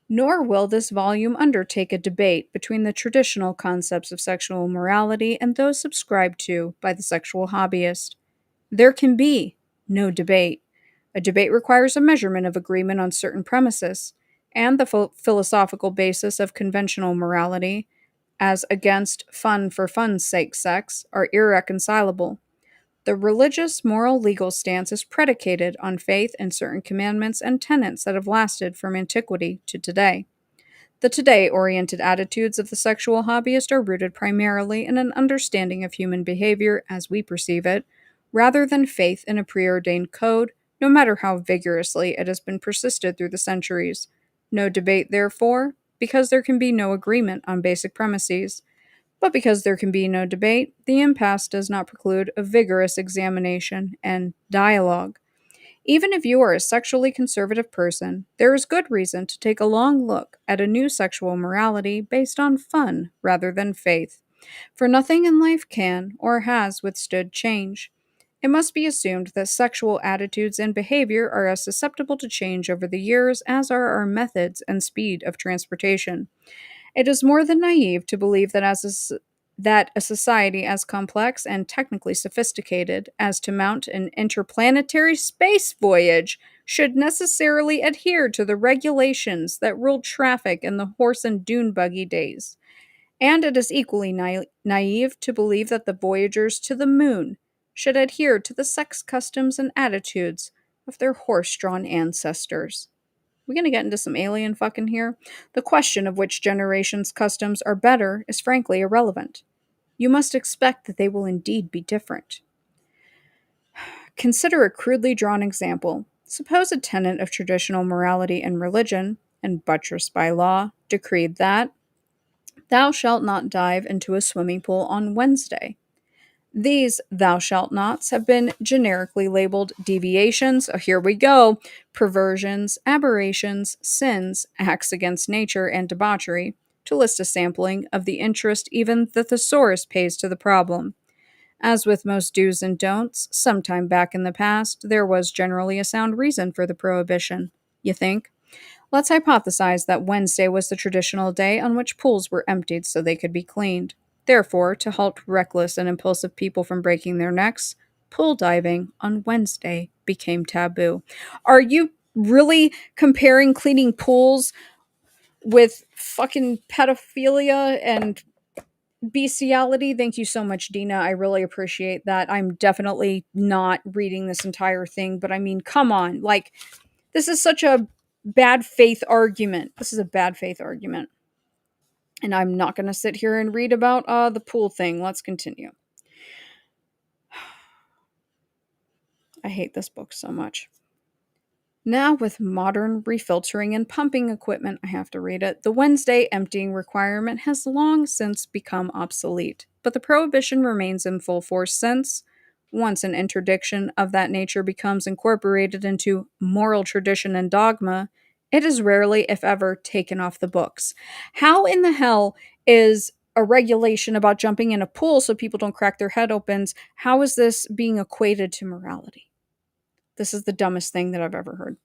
nor will this volume undertake a debate between the traditional concepts of sexual morality and those subscribed to by the sexual hobbyist. There can be no debate. A debate requires a measurement of agreement on certain premises, and the philosophical basis of conventional morality, as against fun for fun's sake sex, are irreconcilable. The religious, moral, legal stance is predicated on faith in certain commandments and tenets that have lasted from antiquity to today. The today oriented attitudes of the sexual hobbyist are rooted primarily in an understanding of human behavior as we perceive it, rather than faith in a preordained code, no matter how vigorously it has been persisted through the centuries. No debate, therefore, because there can be no agreement on basic premises. But because there can be no debate, the impasse does not preclude a vigorous examination and dialogue. Even if you are a sexually conservative person, there is good reason to take a long look at a new sexual morality based on fun rather than faith. For nothing in life can or has withstood change. It must be assumed that sexual attitudes and behavior are as susceptible to change over the years as are our methods and speed of transportation. It is more than naive to believe that that a society as complex and technically sophisticated as to mount an interplanetary space voyage should necessarily adhere to the regulations that ruled traffic in the horse and dune buggy days. And it is equally naive to believe that the voyagers to the moon should adhere to the sex customs and attitudes of their horse-drawn ancestors. We're going to get into some alien fucking here. The question of which generation's customs are better is frankly irrelevant. You must expect that they will indeed be different. Consider a crudely drawn example. Suppose a tenet of traditional morality and religion, and buttressed by law, decreed that thou shalt not dive into a swimming pool on Wednesday. These thou shalt nots have been generically labeled deviations, here we go, perversions, aberrations, sins, acts against nature, and debauchery, to list a sampling of the interest even the thesaurus pays to the problem. As with most do's and don'ts, sometime back in the past, there was generally a sound reason for the prohibition. You think? Let's hypothesize that Wednesday was the traditional day on which pools were emptied so they could be cleaned. Therefore, to halt reckless and impulsive people from breaking their necks, pool diving on Wednesday became taboo. Are you really comparing cleaning pools with fucking pedophilia and bestiality? Thank you so much, Dina. I really appreciate that. I'm definitely not reading this entire thing, but I mean, come on. Like, this is such a bad faith argument. This is a bad faith argument. And I'm not going to sit here and read about the pool thing. Let's continue. I hate this book so much. Now, with modern refiltering and pumping equipment, I have to read it. The Wednesday emptying requirement has long since become obsolete, but the prohibition remains in full force since, once an interdiction of that nature becomes incorporated into moral tradition and dogma, it is rarely, if ever, taken off the books. How in the hell is a regulation about jumping in a pool so people don't crack their head opens, how is this being equated to morality? This is the dumbest thing that I've ever heard.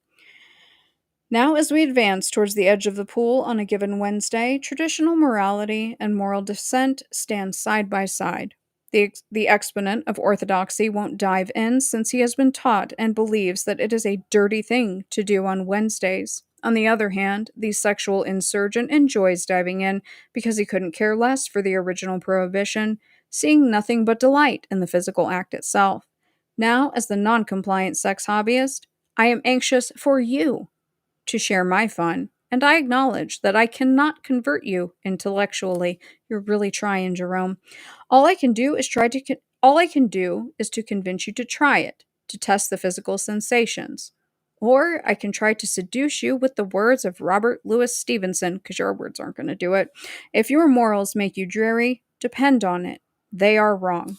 Now, as we advance towards the edge of the pool on a given Wednesday, traditional morality and moral dissent stand side by side. The exponent of orthodoxy won't dive in since he has been taught and believes that it is a dirty thing to do on Wednesdays. On the other hand, the sexual insurgent enjoys diving in because he couldn't care less for the original prohibition, seeing nothing but delight in the physical act itself. Now, as the non-compliant sex hobbyist, I am anxious for you to share my fun, and I acknowledge that I cannot convert you intellectually. You're really trying, Jerome. All I can do is to convince you to try it, to test the physical sensations. Or I can try to seduce you with the words of Robert Louis Stevenson, because your words aren't going to do it. If your morals make you dreary, depend on it. They are wrong.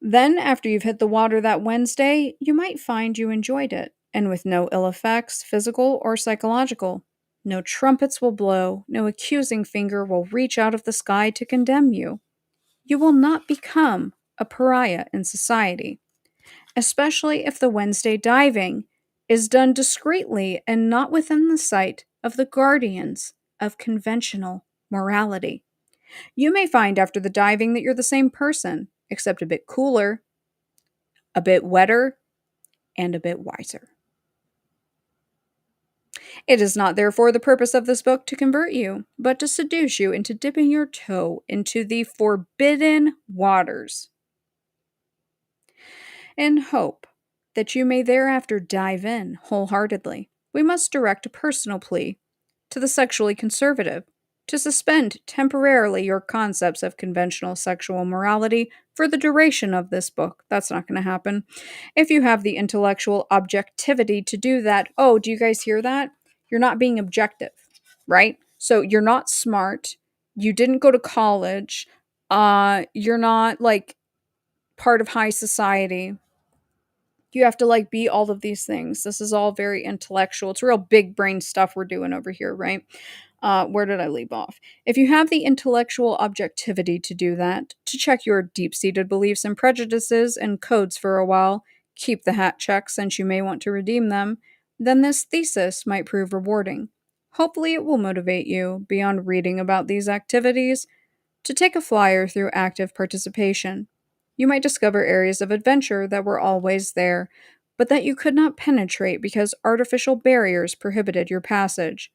Then, after you've hit the water that Wednesday, you might find you enjoyed it, and with no ill effects, physical or psychological. No trumpets will blow, no accusing finger will reach out of the sky to condemn you. You will not become a pariah in society, especially if the Wednesday diving is done discreetly and not within the sight of the guardians of conventional morality. You may find after the diving that you're the same person, except a bit cooler, a bit wetter, and a bit wiser. It is not therefore the purpose of this book to convert you, but to seduce you into dipping your toe into the forbidden waters, in hope that you may thereafter dive in wholeheartedly. We must direct a personal plea to the sexually conservative to suspend temporarily your concepts of conventional sexual morality for the duration of this book. That's not going to happen. If you have the intellectual objectivity to do that, oh, do you guys hear that? You're not being objective, right? So you're not smart. You didn't go to college. You're not like part of high society. You have to like be all of these things. This is all very intellectual. It's real big brain stuff we're doing over here, right? Where did I leave off? If you have the intellectual objectivity to do that, to check your deep-seated beliefs and prejudices and codes for a while, keep the hat check since you may want to redeem them, then this thesis might prove rewarding. Hopefully it will motivate you, beyond reading about these activities, to take a flyer through active participation. You might discover areas of adventure that were always there, but that you could not penetrate because artificial barriers prohibited your passage.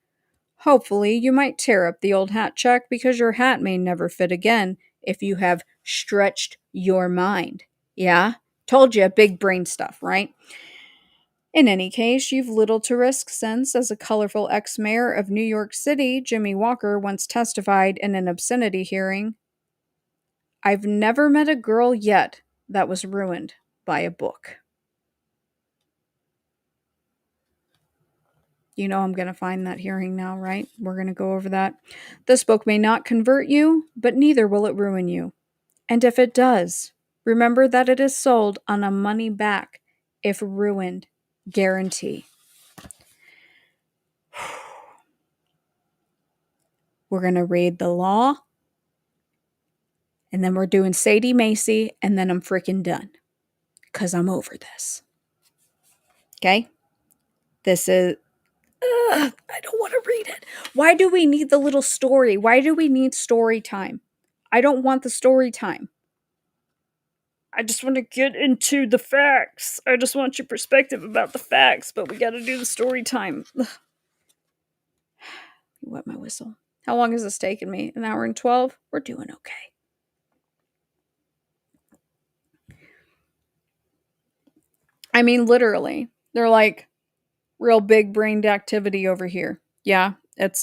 Hopefully, you might tear up the old hat check because your hat may never fit again if you have stretched your mind. Yeah? Told you, big brain stuff, right? In any case, you've little to risk since, as a colorful ex-mayor of New York City, Jimmy Walker, once testified in an obscenity hearing, "I've never met a girl yet that was ruined by a book." You know I'm going to find that hearing now, right? We're going to go over that. This book may not convert you, but neither will it ruin you. And if it does, remember that it is sold on a money back, if ruined, guarantee. We're going to read the law. And then we're doing Sadie Macy. And then I'm freaking done. Because I'm over this. Okay? This is... I don't want to read it. Why do we need the little story? Why do we need story time? I don't want the story time. I just want to get into the facts. I just want your perspective about the facts, but we got to do the story time. Ugh. Wet my whistle. How long has this taken me? An hour and 12? We're doing okay. I mean, literally. They're like real big brained activity over here. Yeah, it's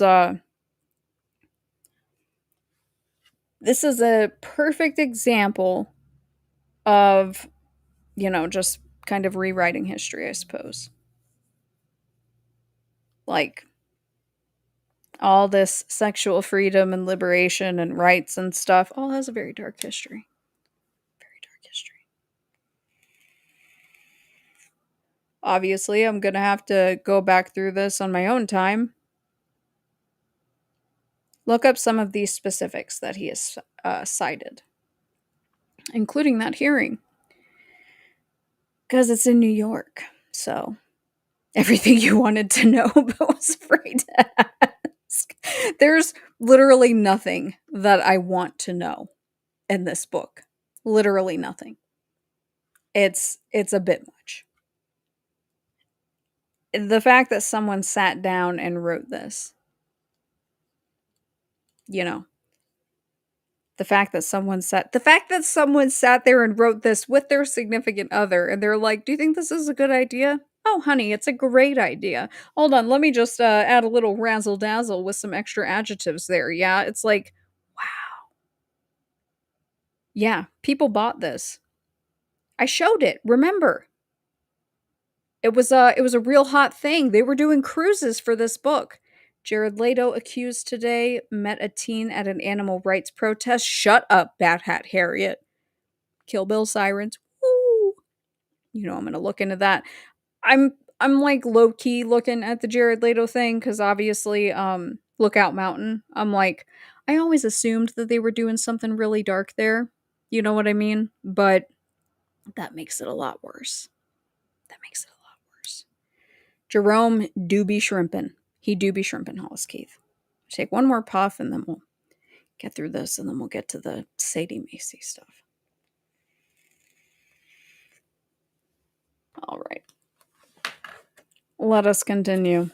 this is a perfect example of, just kind of rewriting history, I suppose. Like all this sexual freedom and liberation and rights and stuff all has a very dark history. Very dark history. Obviously, I'm going to have to go back through this on my own time. Look up some of these specifics that he has cited, including that hearing. Because it's in New York. So, everything you wanted to know but was afraid to ask. There's literally nothing that I want to know in this book. Literally nothing. It's a bit much. The fact that someone sat down and wrote this, the fact that someone sat there and wrote this with their significant other, and they're like, "Do you think this is a good idea?" "Oh, honey, it's a great idea. Hold on, let me just add a little razzle dazzle with some extra adjectives there." Yeah, it's like, wow. Yeah, people bought this. I showed it. Remember, it was a real hot thing. They were doing cruises for this book. Jared Leto accused today met a teen at an animal rights protest. Shut up, Bat Hat Harriet. Kill Bill sirens. Woo. I'm gonna look into that. I'm like low key looking at the Jared Leto thing because obviously, Lookout Mountain. I'm like, I always assumed that they were doing something really dark there. You know what I mean? But that makes it a lot worse. Jerome do be shrimpin'. He do be shrimpin', Hollis Keith. Take one more puff and then we'll get through this and then we'll get to the Sadie Macy stuff. All right. Let us continue.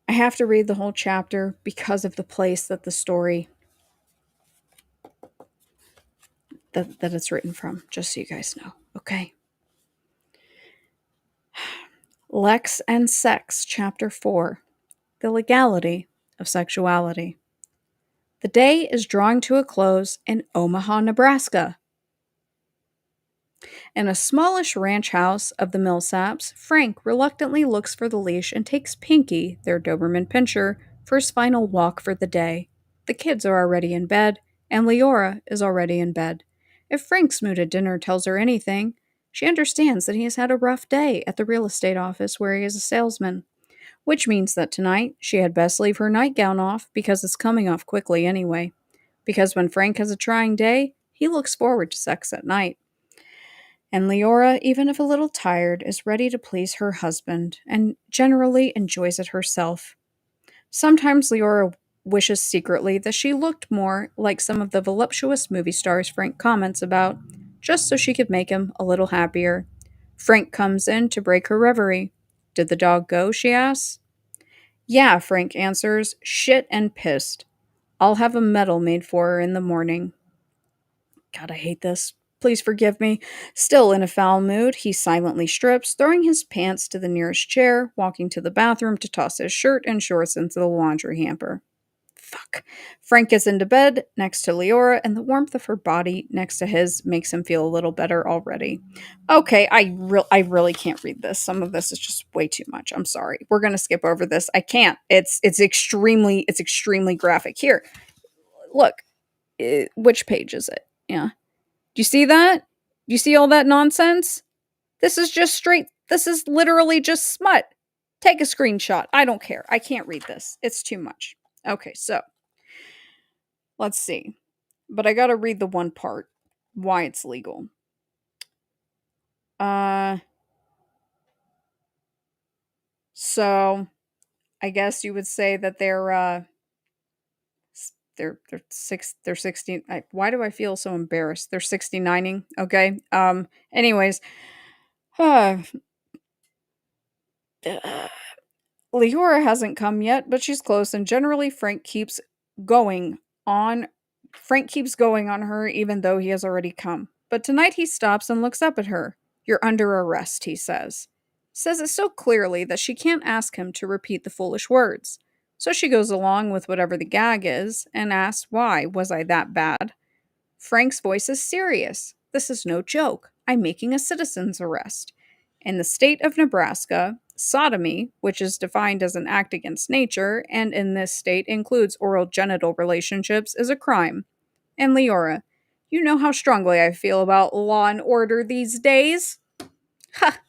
I have to read the whole chapter because of the place that the story that it's written from, just so you guys know. Okay. Lex and Sex, Chapter 4. The Legality of Sexuality. The day is drawing to a close in Omaha, Nebraska. In a smallish ranch house of the Millsaps, Frank reluctantly looks for the leash and takes Pinky, their Doberman Pinscher, for his final walk for the day. The kids are already in bed, and Leora is already in bed. If Frank's mood at dinner tells her anything, she understands that he has had a rough day at the real estate office where he is a salesman, which means that tonight she had best leave her nightgown off because it's coming off quickly anyway. Because when Frank has a trying day, he looks forward to sex at night. And Leora, even if a little tired, is ready to please her husband and generally enjoys it herself. Sometimes Leora wishes secretly that she looked more like some of the voluptuous movie stars Frank comments about, just so she could make him a little happier. Frank comes in to break her reverie. "Did the dog go?" she asks. "Yeah," Frank answers, "shit and pissed. I'll have a medal made for her in the morning." God, I hate this. Please forgive me. Still in a foul mood, he silently strips, throwing his pants to the nearest chair, walking to the bathroom to toss his shirt and shorts into the laundry hamper. Fuck. Frank gets into bed next to Leora, and the warmth of her body next to his makes him feel a little better already. Okay, I really can't read this. Some of this is just way too much. I'm sorry. We're gonna skip over this. I can't. It's extremely graphic. Here, look. Which page is it? Yeah. Do you see that? Do you see all that nonsense? This is literally just smut. Take a screenshot. I don't care. I can't read this. It's too much. Okay, so let's see. But I gotta read the one part why it's legal. So I guess you would say that they're 16. Why do I feel so embarrassed? They're 69ing. Okay. Anyways, uh, Leora hasn't come yet, but she's close, and generally going on. Frank keeps going on her, even though he has already come. But tonight he stops and looks up at her. "You're under arrest," he says. Says it so clearly that she can't ask him to repeat the foolish words. So she goes along with whatever the gag is and asks, "Why? Was I that bad?" Frank's voice is serious. "This is no joke. I'm making a citizen's arrest. In the state of Nebraska, sodomy, which is defined as an act against nature, and in this state includes oral genital relationships, is a crime. And Leora, you know how strongly I feel about law and order these days." Ha!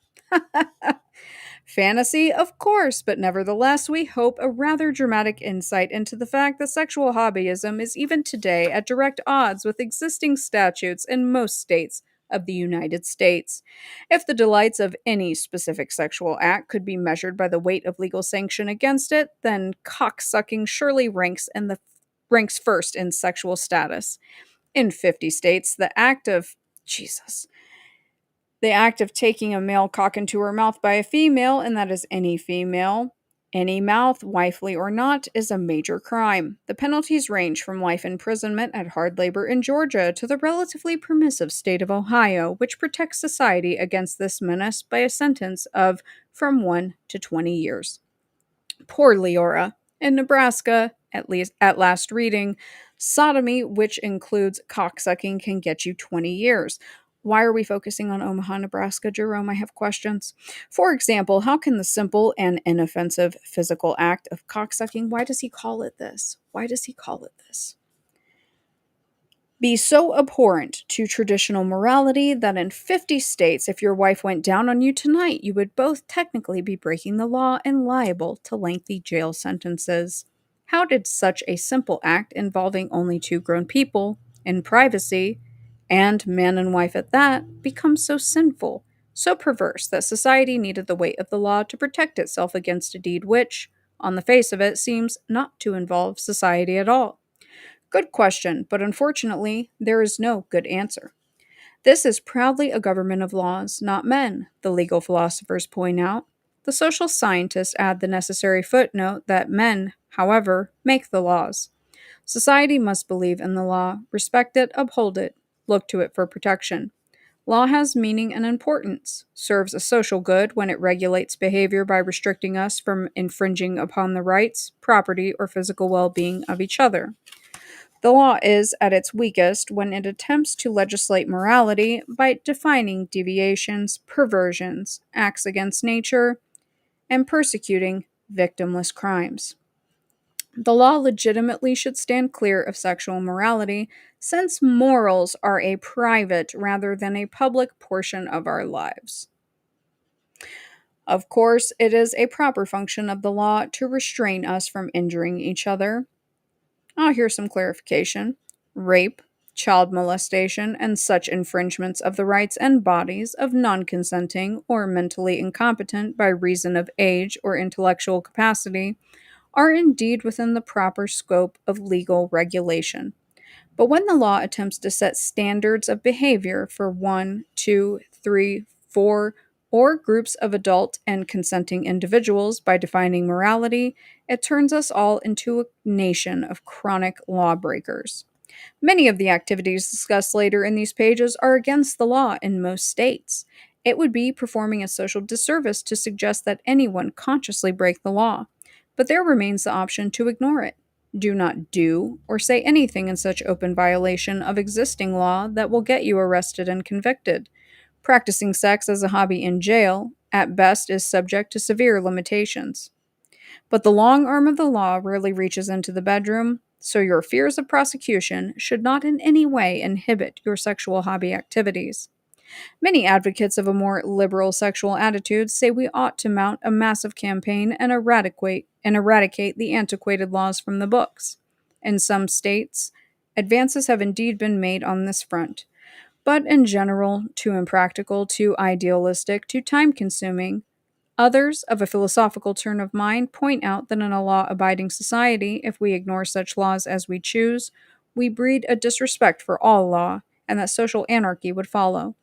Fantasy, of course, but nevertheless, we hope a rather dramatic insight into the fact that sexual hobbyism is even today at direct odds with existing statutes in most states of the United States. If the delights of any specific sexual act could be measured by the weight of legal sanction against it, then cocksucking surely ranks first in sexual status. In 50 states, the act of taking a male cock into her mouth by a female, and that is any female, any mouth, wifely or not, is a major crime. The penalties range from life imprisonment at hard labor in Georgia to the relatively permissive state of Ohio, which protects society against this menace by a sentence of from 1 to 20 years. Poor Leora. In Nebraska, at least at last reading, sodomy, which includes cocksucking, can get you 20 years. Why are we focusing on Omaha, Nebraska, Jerome? I have questions. For example, how can the simple and inoffensive physical act of cocksucking, why does he call it this? Why does he call it this? Be so abhorrent to traditional morality that in 50 states, if your wife went down on you tonight, you would both technically be breaking the law and liable to lengthy jail sentences. How did such a simple act involving only two grown people, in privacy, and man and wife at that, become so sinful, so perverse that society needed the weight of the law to protect itself against a deed which, on the face of it, seems not to involve society at all? Good question, but unfortunately, there is no good answer. This is proudly a government of laws, not men, the legal philosophers point out. The social scientists add the necessary footnote that men, however, make the laws. Society must believe in the law, respect it, uphold it, look to it for protection. Law has meaning and importance, serves a social good when it regulates behavior by restricting us from infringing upon the rights, property, or physical well-being of each other. The law is at its weakest when it attempts to legislate morality by defining deviations, perversions, acts against nature, and persecuting victimless crimes. The law legitimately should stand clear of sexual morality, since morals are a private rather than a public portion of our lives. Of course, it is a proper function of the law to restrain us from injuring each other. Here's some clarification. Rape, child molestation, and such infringements of the rights and bodies of non-consenting or mentally incompetent by reason of age or intellectual capacity are indeed within the proper scope of legal regulation. But when the law attempts to set standards of behavior for 1, 2, 3, 4, or groups of adult and consenting individuals by defining morality, it turns us all into a nation of chronic lawbreakers. Many of the activities discussed later in these pages are against the law in most states. It would be performing a social disservice to suggest that anyone consciously break the law, but there remains the option to ignore it. Do not do or say anything in such open violation of existing law that will get you arrested and convicted. Practicing sex as a hobby in jail, at best, is subject to severe limitations. But the long arm of the law rarely reaches into the bedroom, so your fears of prosecution should not in any way inhibit your sexual hobby activities. Many advocates of a more liberal sexual attitude say we ought to mount a massive campaign and eradicate the antiquated laws from the books. In some states, advances have indeed been made on this front, but in general, too impractical, too idealistic, too time consuming. Others, of a philosophical turn of mind, point out that in a law abiding society, if we ignore such laws as we choose, we breed a disrespect for all law, and that social anarchy would follow.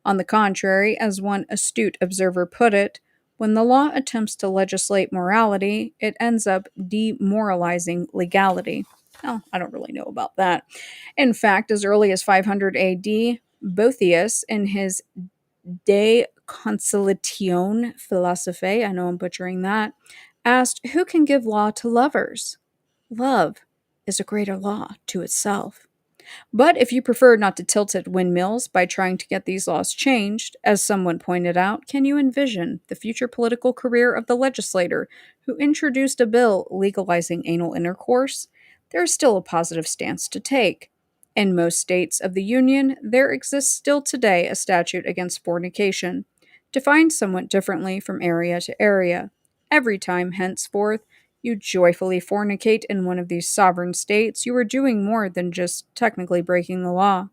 On the contrary, as one astute observer put it, when the law attempts to legislate morality, it ends up demoralizing legality. Well, I don't really know about that. In fact, as early as 500 AD, Boethius, in his De Consolatione Philosophae, I know I'm butchering that, asked, who can give law to lovers? Love is a greater law to itself. But if you prefer not to tilt at windmills by trying to get these laws changed, as someone pointed out, can you envision the future political career of the legislator who introduced a bill legalizing anal intercourse? There is still a positive stance to take. In most states of the Union, there exists still today a statute against fornication, defined somewhat differently from area to area. Every time, henceforth, you joyfully fornicate in one of these sovereign states, you are doing more than just technically breaking the law.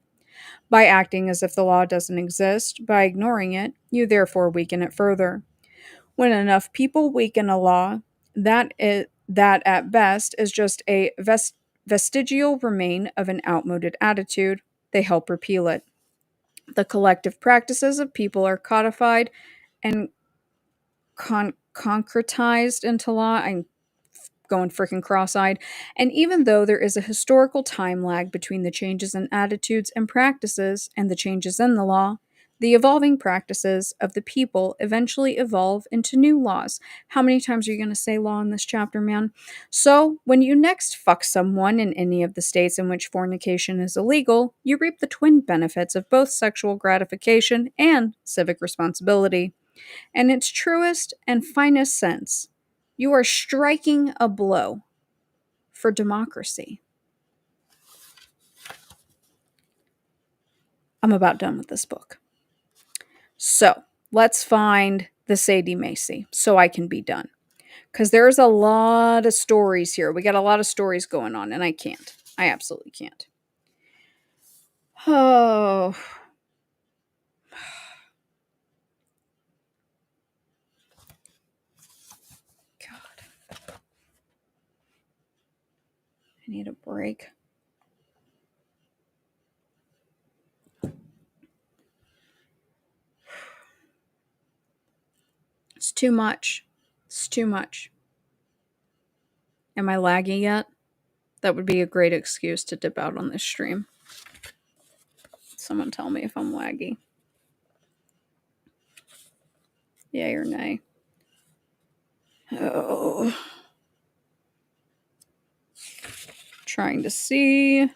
By acting as if the law doesn't exist, by ignoring it, you therefore weaken it further. When enough people weaken a law, that at best is just a vestigial remain of an outmoded attitude, they help repeal it. The collective practices of people are codified and concretized into law. I'm going freaking cross-eyed. And even though there is a historical time lag between the changes in attitudes and practices and the changes in the law, the evolving practices of the people eventually evolve into new laws. How many times are you going to say law in this chapter, man? So, when you next fuck someone in any of the states in which fornication is illegal, you reap the twin benefits of both sexual gratification and civic responsibility. In its truest and finest sense, you are striking a blow for democracy. I'm about done with this book. So let's find the Sadie Macy so I can be done. Because there's a lot of stories here. We got a lot of stories going on, and I can't. I absolutely can't. Oh. God. I need a break. It's too much. It's too much. Am I laggy yet? That would be a great excuse to dip out on this stream. Someone tell me if I'm laggy. Yay or nay? Oh. Trying to see.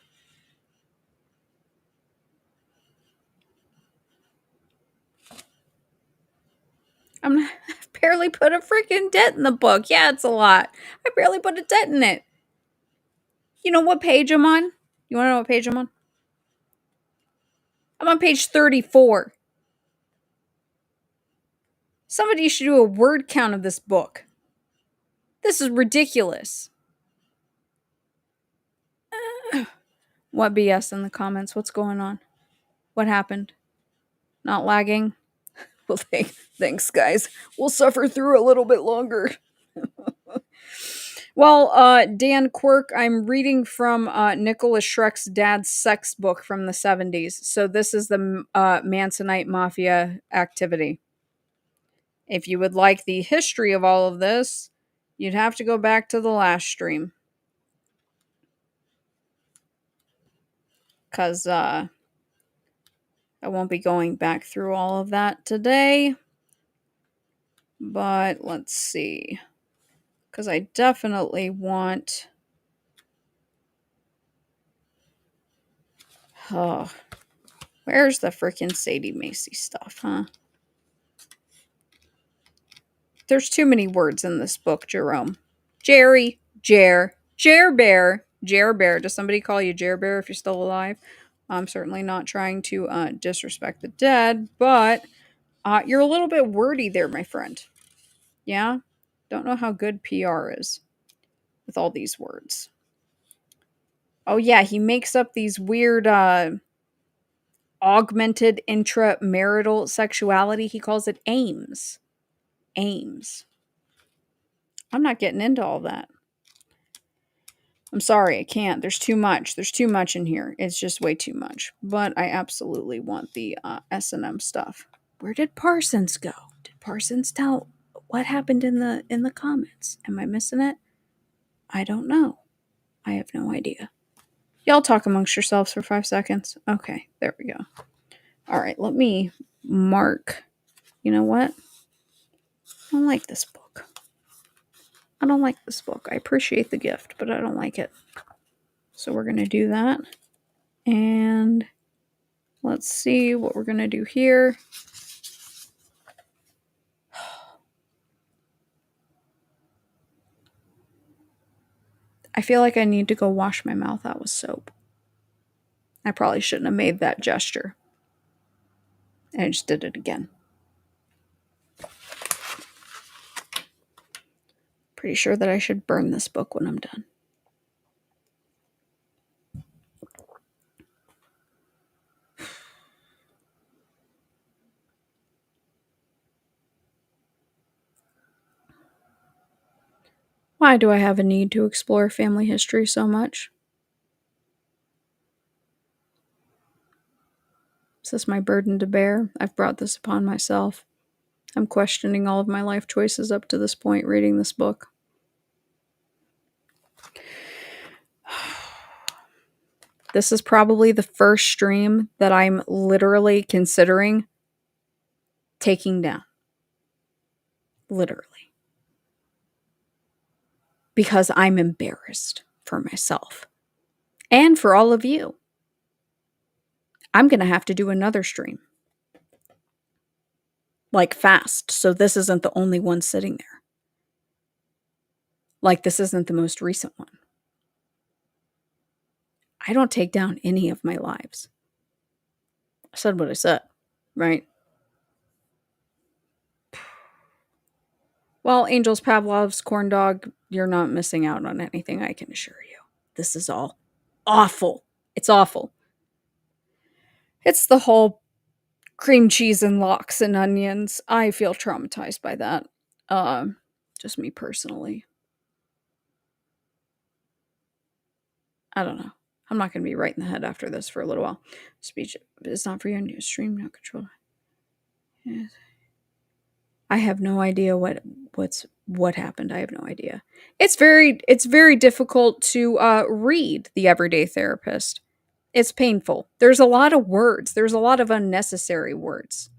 I've barely put a freaking dent in the book. Yeah, it's a lot. I barely put a dent in it. You know what page I'm on? You want to know what page I'm on? I'm on page 34. Somebody should do a word count of this book. This is ridiculous. What BS in the comments? What's going on? What happened? Not lagging? Well, thanks, guys. We'll suffer through a little bit longer. Well, Dan Quirk, I'm reading from Nicholas Schreck's dad's sex book from the 70s. So this is the Mansonite Mafia activity. If you would like the history of all of this, you'd have to go back to the last stream. Because I won't be going back through all of that today. But let's see. Because I definitely want... Oh, where's the freaking Sadie Macy stuff, huh? There's too many words in this book, Jerome. Jerry, Jer Bear. Jer Bear. Does somebody call you Jer Bear if you're still alive? I'm certainly not trying to disrespect the dead, but you're a little bit wordy there, my friend. Yeah? Don't know how good PR is with all these words. Oh, yeah, he makes up these weird augmented intramarital sexuality. He calls it aims. Aims. I'm not getting into all that. I'm sorry, I can't. There's too much. There's too much in here. It's just way too much. But I absolutely want the S&M stuff. Where did Parsons go? Did Parsons tell what happened in the comments? Am I missing it? I don't know. I have no idea. Y'all talk amongst yourselves for 5 seconds. Okay, there we go. All right, let me mark. You know what? I don't like this book. I don't like this book. I appreciate the gift, but I don't like it. So we're going to do that. And let's see what we're going to do here. I feel like I need to go wash my mouth out with soap. I probably shouldn't have made that gesture. And I just did it again. Pretty sure that I should burn this book when I'm done. Why do I have a need to explore family history so much? Is this my burden to bear? I've brought this upon myself. I'm questioning all of my life choices up to this point reading this book. This is probably the first stream that I'm literally considering taking down. Literally. Because I'm embarrassed for myself and for all of you. I'm going to have to do another stream. Like fast, so this isn't the only one sitting there. Like this isn't the most recent one. I don't take down any of my lives. I said what I said, right? Well, Angels Pavlov's corn dog, you're not missing out on anything, I can assure you. This is all awful. It's awful. It's the whole cream cheese and lox and onions. I feel traumatized by that. Just me personally. I don't know. I'm not going to be right in the head after this for a little while. Speech is not for you on your stream, not control. Yes. I have no idea what happened. I have no idea. It's very difficult to read The Everyday Therapist. It's painful. There's a lot of words. There's a lot of unnecessary words.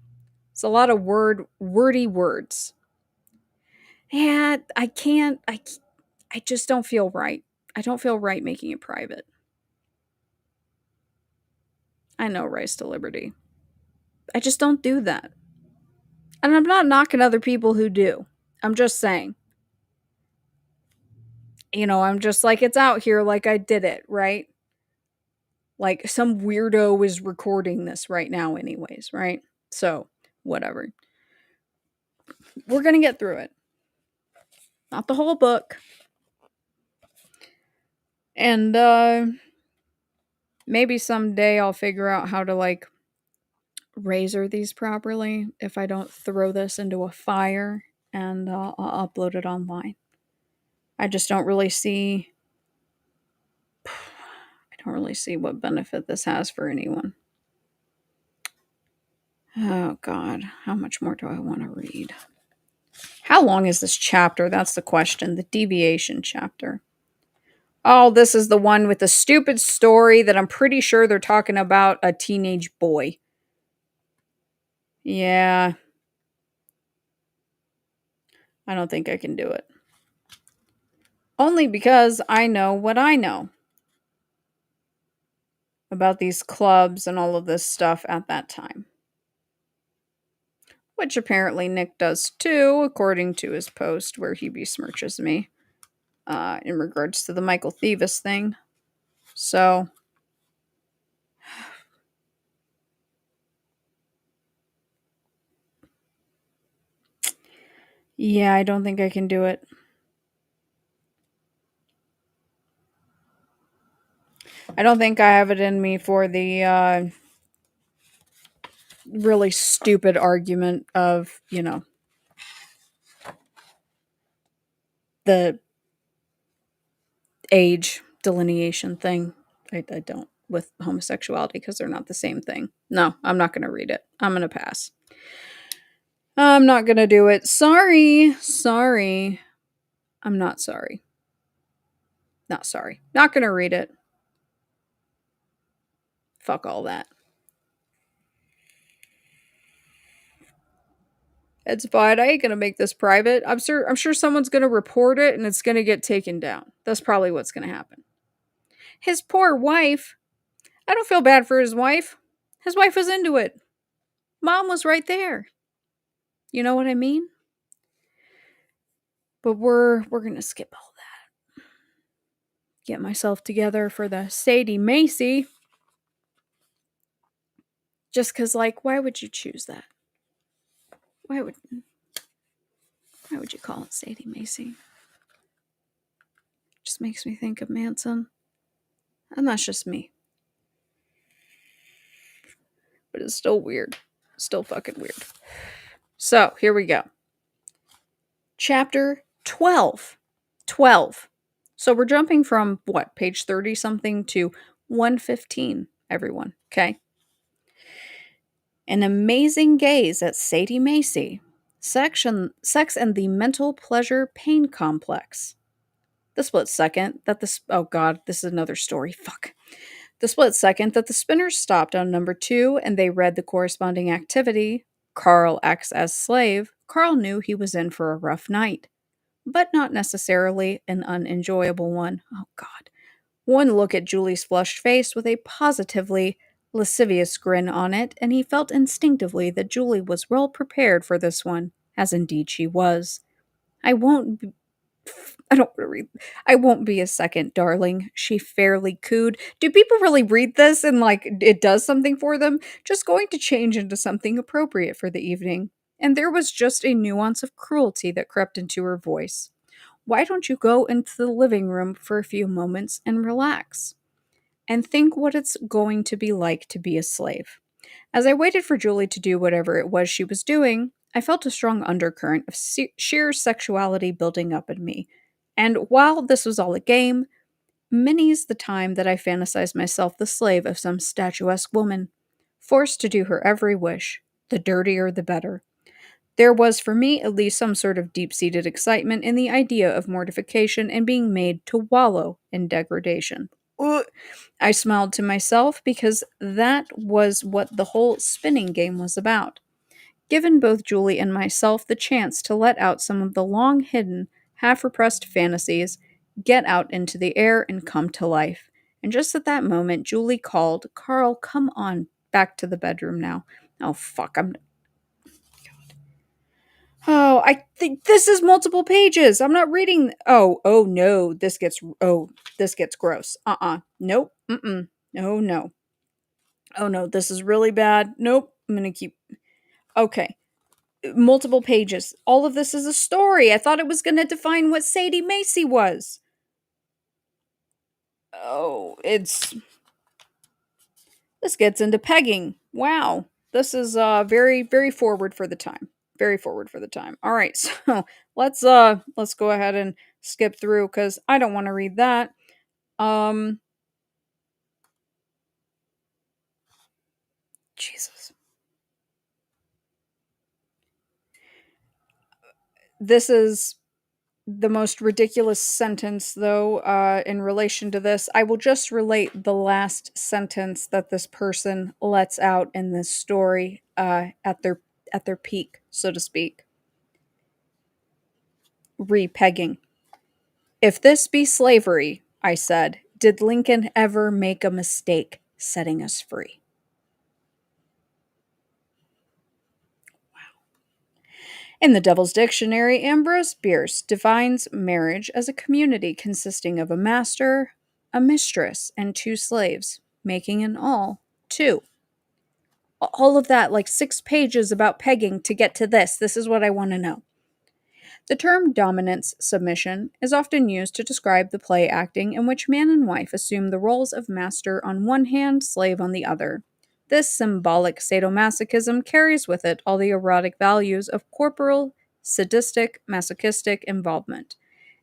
It's a lot of wordy words. And I just don't feel right. I don't feel right making it private. I know, Rise to Liberty. I just don't do that. And I'm not knocking other people who do. I'm just saying. You know, I'm just like, it's out here, like I did it, right? Like some weirdo is recording this right now anyways, right? So, whatever. We're going to get through it. Not the whole book. And maybe someday I'll figure out how to like razor these properly if I don't throw this into a fire and I'll upload it online. I just don't really see what benefit this has for anyone. Oh God, how much more do I want to read? How long is this chapter? That's the question. The deviation chapter. Oh, this is the one with the stupid story that I'm pretty sure they're talking about a teenage boy. Yeah. I don't think I can do it. Only because I know what I know about these clubs and all of this stuff at that time. Which apparently Nick does too, according to his post where he besmirches me in regards to the Michael Thievis thing. So, Yeah, I don't think I can do it. I don't think I have it in me for the really stupid argument of, the age delineation thing. I don't with homosexuality because they're not the same thing. No, I'm not going to read it. I'm going to pass. I'm not going to do it. Sorry. Sorry. I'm not sorry. Not sorry. Not going to read it. Fuck all that. It's fine. I ain't gonna make this private. I'm sure someone's gonna report it and it's gonna get taken down. That's probably what's gonna happen. His poor wife. I don't feel bad for his wife. His wife was into it. Mom was right there. You know what I mean? But we're gonna skip all that. Get myself together for the Sadie Macy. Just cause why would you choose that? Why would you call it Sadie Macy? Just makes me think of Manson. And that's just me. But it's still weird. Still fucking weird. So, here we go. Chapter 12. 12. So we're jumping from what, page 30 something to 115, everyone. Okay. An amazing gaze at Sadie Macy. Sex and the mental pleasure pain complex. The split second that oh god, this is another story. Fuck. The split second that the spinners stopped on number 2 and they read the corresponding activity, Carl acts as slave, Carl knew he was in for a rough night. But not necessarily an unenjoyable one. Oh god. One look at Julie's flushed face with a positively lascivious grin on it, and he felt instinctively that Julie was well prepared for this one, as indeed she was. I won't be, I don't want to read. I won't be a second, darling, she fairly cooed. Do people really read this and it does something for them? Just going to change into something appropriate for the evening. And there was just a nuance of cruelty that crept into her voice. Why don't you go into the living room for a few moments and relax? And think what it's going to be like to be a slave. As I waited for Julie to do whatever it was she was doing, I felt a strong undercurrent of sheer sexuality building up in me. And while this was all a game, many's the time that I fantasized myself the slave of some statuesque woman, forced to do her every wish, the dirtier the better. There was for me at least some sort of deep-seated excitement in the idea of mortification and being made to wallow in degradation. Ugh. I smiled to myself because that was what the whole spinning game was about. Given both Julie and myself the chance to let out some of the long-hidden, half-repressed fantasies, get out into the air and come to life. And just at that moment, Julie called, "Carl, come on, back to the bedroom now." Oh, fuck, Oh, I think this is multiple pages. I'm not reading. Oh no, this gets gross. Nope. Oh no. Oh no, this is really bad. Nope. I'm going to keep. Okay. Multiple pages. All of this is a story. I thought it was going to define what Sadie Macy was. Oh, this gets into pegging. Wow. This is very very forward for the time. Very forward for the time. All right. So, let's go ahead and skip through cuz I don't want to read that. Um Jesus. This is the most ridiculous sentence, though, in relation to this. I will just relate the last sentence that this person lets out in this story at their peak, so to speak. Repegging. If this be slavery, I said, did Lincoln ever make a mistake setting us free? In the Devil's Dictionary, Ambrose Bierce defines marriage as a community consisting of a master, a mistress, and 2 slaves, making in all 2. All of that, 6 pages about pegging to get to this. This is what I want to know. The term dominance submission is often used to describe the play acting in which man and wife assume the roles of master on one hand, slave on the other. This symbolic sadomasochism carries with it all the erotic values of corporal, sadistic, masochistic involvement.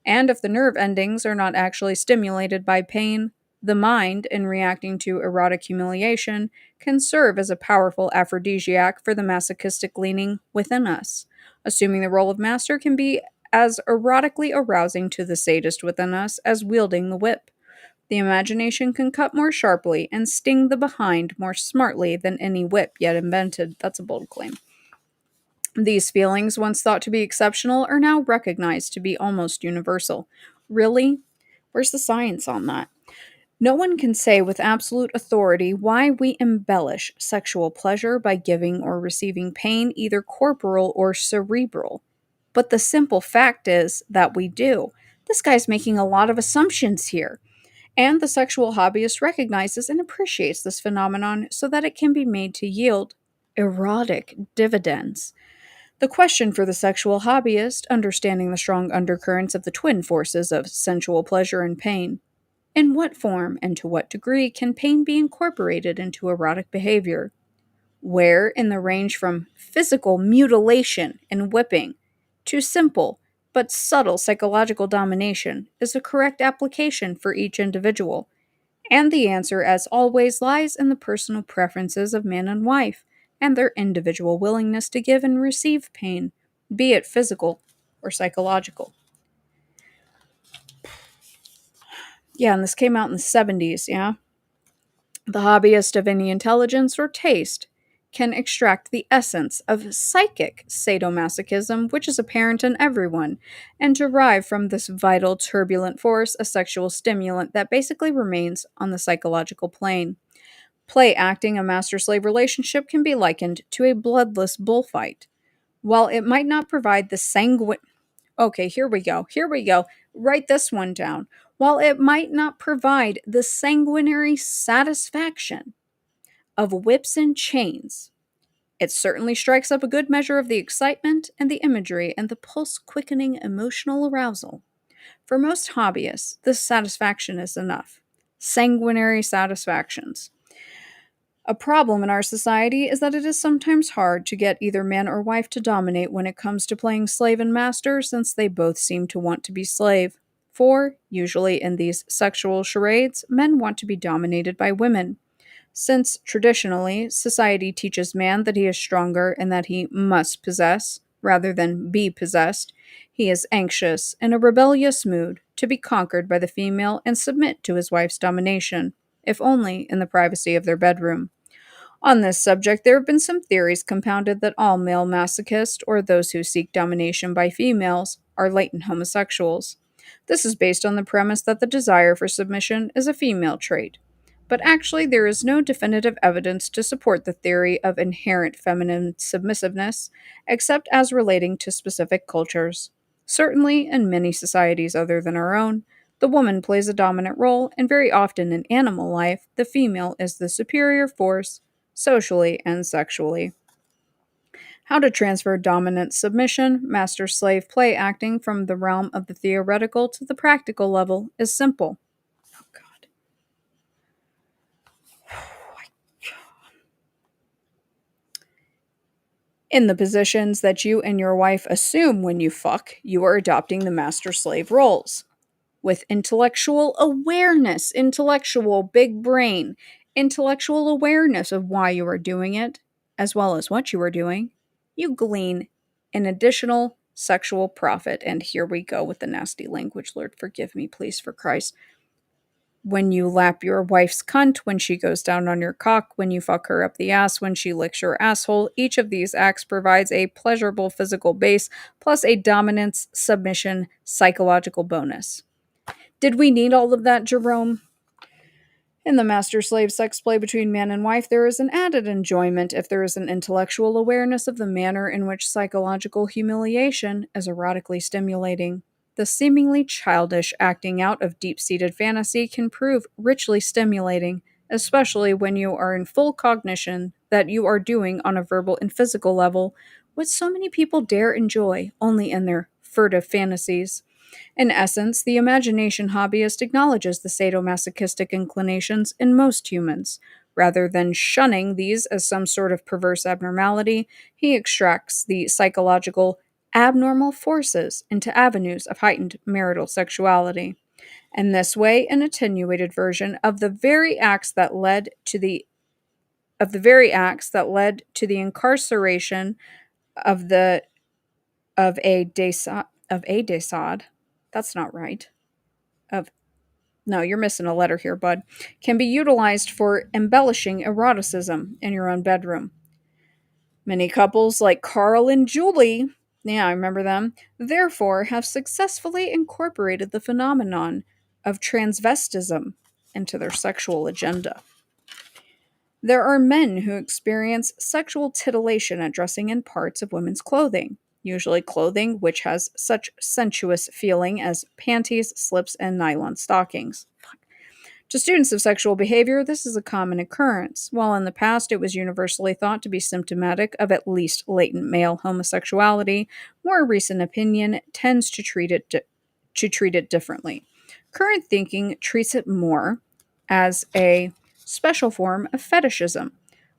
And if the nerve endings are not actually stimulated by pain, the mind, in reacting to erotic humiliation, can serve as a powerful aphrodisiac for the masochistic leaning within us. Assuming the role of master can be as erotically arousing to the sadist within us as wielding the whip. The imagination can cut more sharply and sting the behind more smartly than any whip yet invented. That's a bold claim. These feelings, once thought to be exceptional, are now recognized to be almost universal. Really? Where's the science on that? No one can say with absolute authority why we embellish sexual pleasure by giving or receiving pain, either corporal or cerebral. But the simple fact is that we do. This guy's making a lot of assumptions here. And the sexual hobbyist recognizes and appreciates this phenomenon so that it can be made to yield erotic dividends. The question for the sexual hobbyist, understanding the strong undercurrents of the twin forces of sensual pleasure and pain. In what form and to what degree can pain be incorporated into erotic behavior? Where in the range from physical mutilation and whipping to simple but subtle psychological domination is the correct application for each individual? And the answer, as always, lies in the personal preferences of man and wife and their individual willingness to give and receive pain, be it physical or psychological. Yeah, and this came out in the 70s, yeah? The hobbyist of any intelligence or taste can extract the essence of psychic sadomasochism, which is apparent in everyone, and derive from this vital, turbulent force a sexual stimulant that basically remains on the psychological plane. Play acting a master slave relationship can be likened to a bloodless bullfight. While it might not provide the Okay, here we go. Here we go. Write this one down. While it might not provide the sanguinary satisfaction of whips and chains, it certainly strikes up a good measure of the excitement and the imagery and the pulse quickening emotional arousal. For most hobbyists, this satisfaction is enough. Sanguinary satisfactions. A problem in our society is that it is sometimes hard to get either man or wife to dominate when it comes to playing slave and master, since they both seem to want to be slave. For, usually in these sexual charades, men want to be dominated by women. Since, traditionally, society teaches man that he is stronger and that he must possess, rather than be possessed, he is anxious, in a rebellious mood, to be conquered by the female and submit to his wife's domination, if only in the privacy of their bedroom. On this subject, there have been some theories compounded that all male masochists, or those who seek domination by females, are latent homosexuals. This is based on the premise that the desire for submission is a female trait. But actually, there is no definitive evidence to support the theory of inherent feminine submissiveness, except as relating to specific cultures. Certainly, in many societies other than our own, the woman plays a dominant role, and very often in animal life, the female is the superior force, socially and sexually. How to transfer dominant submission, master slave play acting from the realm of the theoretical to the practical level is simple. Oh, God. In the positions that you and your wife assume when you fuck, you are adopting the master slave roles. With intellectual awareness, intellectual big brain, intellectual awareness of why you are doing it, as well as what you are doing, you glean an additional sexual profit. And here we go with the nasty language. Lord, forgive me, please, for Christ. When you lap your wife's cunt, when she goes down on your cock, when you fuck her up the ass, when she licks your asshole, each of these acts provides a pleasurable physical base plus a dominance, submission, psychological bonus. Did we need all of that, Jerome? In the master-slave sex play between man and wife, there is an added enjoyment if there is an intellectual awareness of the manner in which psychological humiliation is erotically stimulating. The seemingly childish acting out of deep-seated fantasy can prove richly stimulating, especially when you are in full cognition that you are doing on a verbal and physical level what so many people dare enjoy only in their furtive fantasies. In essence, the imagination hobbyist acknowledges the sadomasochistic inclinations in most humans. Rather than shunning these as some sort of perverse abnormality, he extracts the psychological abnormal forces into avenues of heightened marital sexuality. And this way, an attenuated version of the very acts that led to the incarceration of the of a Desad. That's not right. Of No, you're missing a letter here, bud. Can be utilized for embellishing eroticism in your own bedroom. Many couples like Carl and Julie, yeah, I remember them, therefore have successfully incorporated the phenomenon of transvestism into their sexual agenda. There are men who experience sexual titillation at dressing in parts of women's clothing, usually clothing which has such sensuous feeling as panties, slips, and nylon stockings. To students of sexual behavior, this is a common occurrence. While in the past it was universally thought to be symptomatic of at least latent male homosexuality, more recent opinion tends to treat it differently. Current thinking treats it more as a special form of fetishism,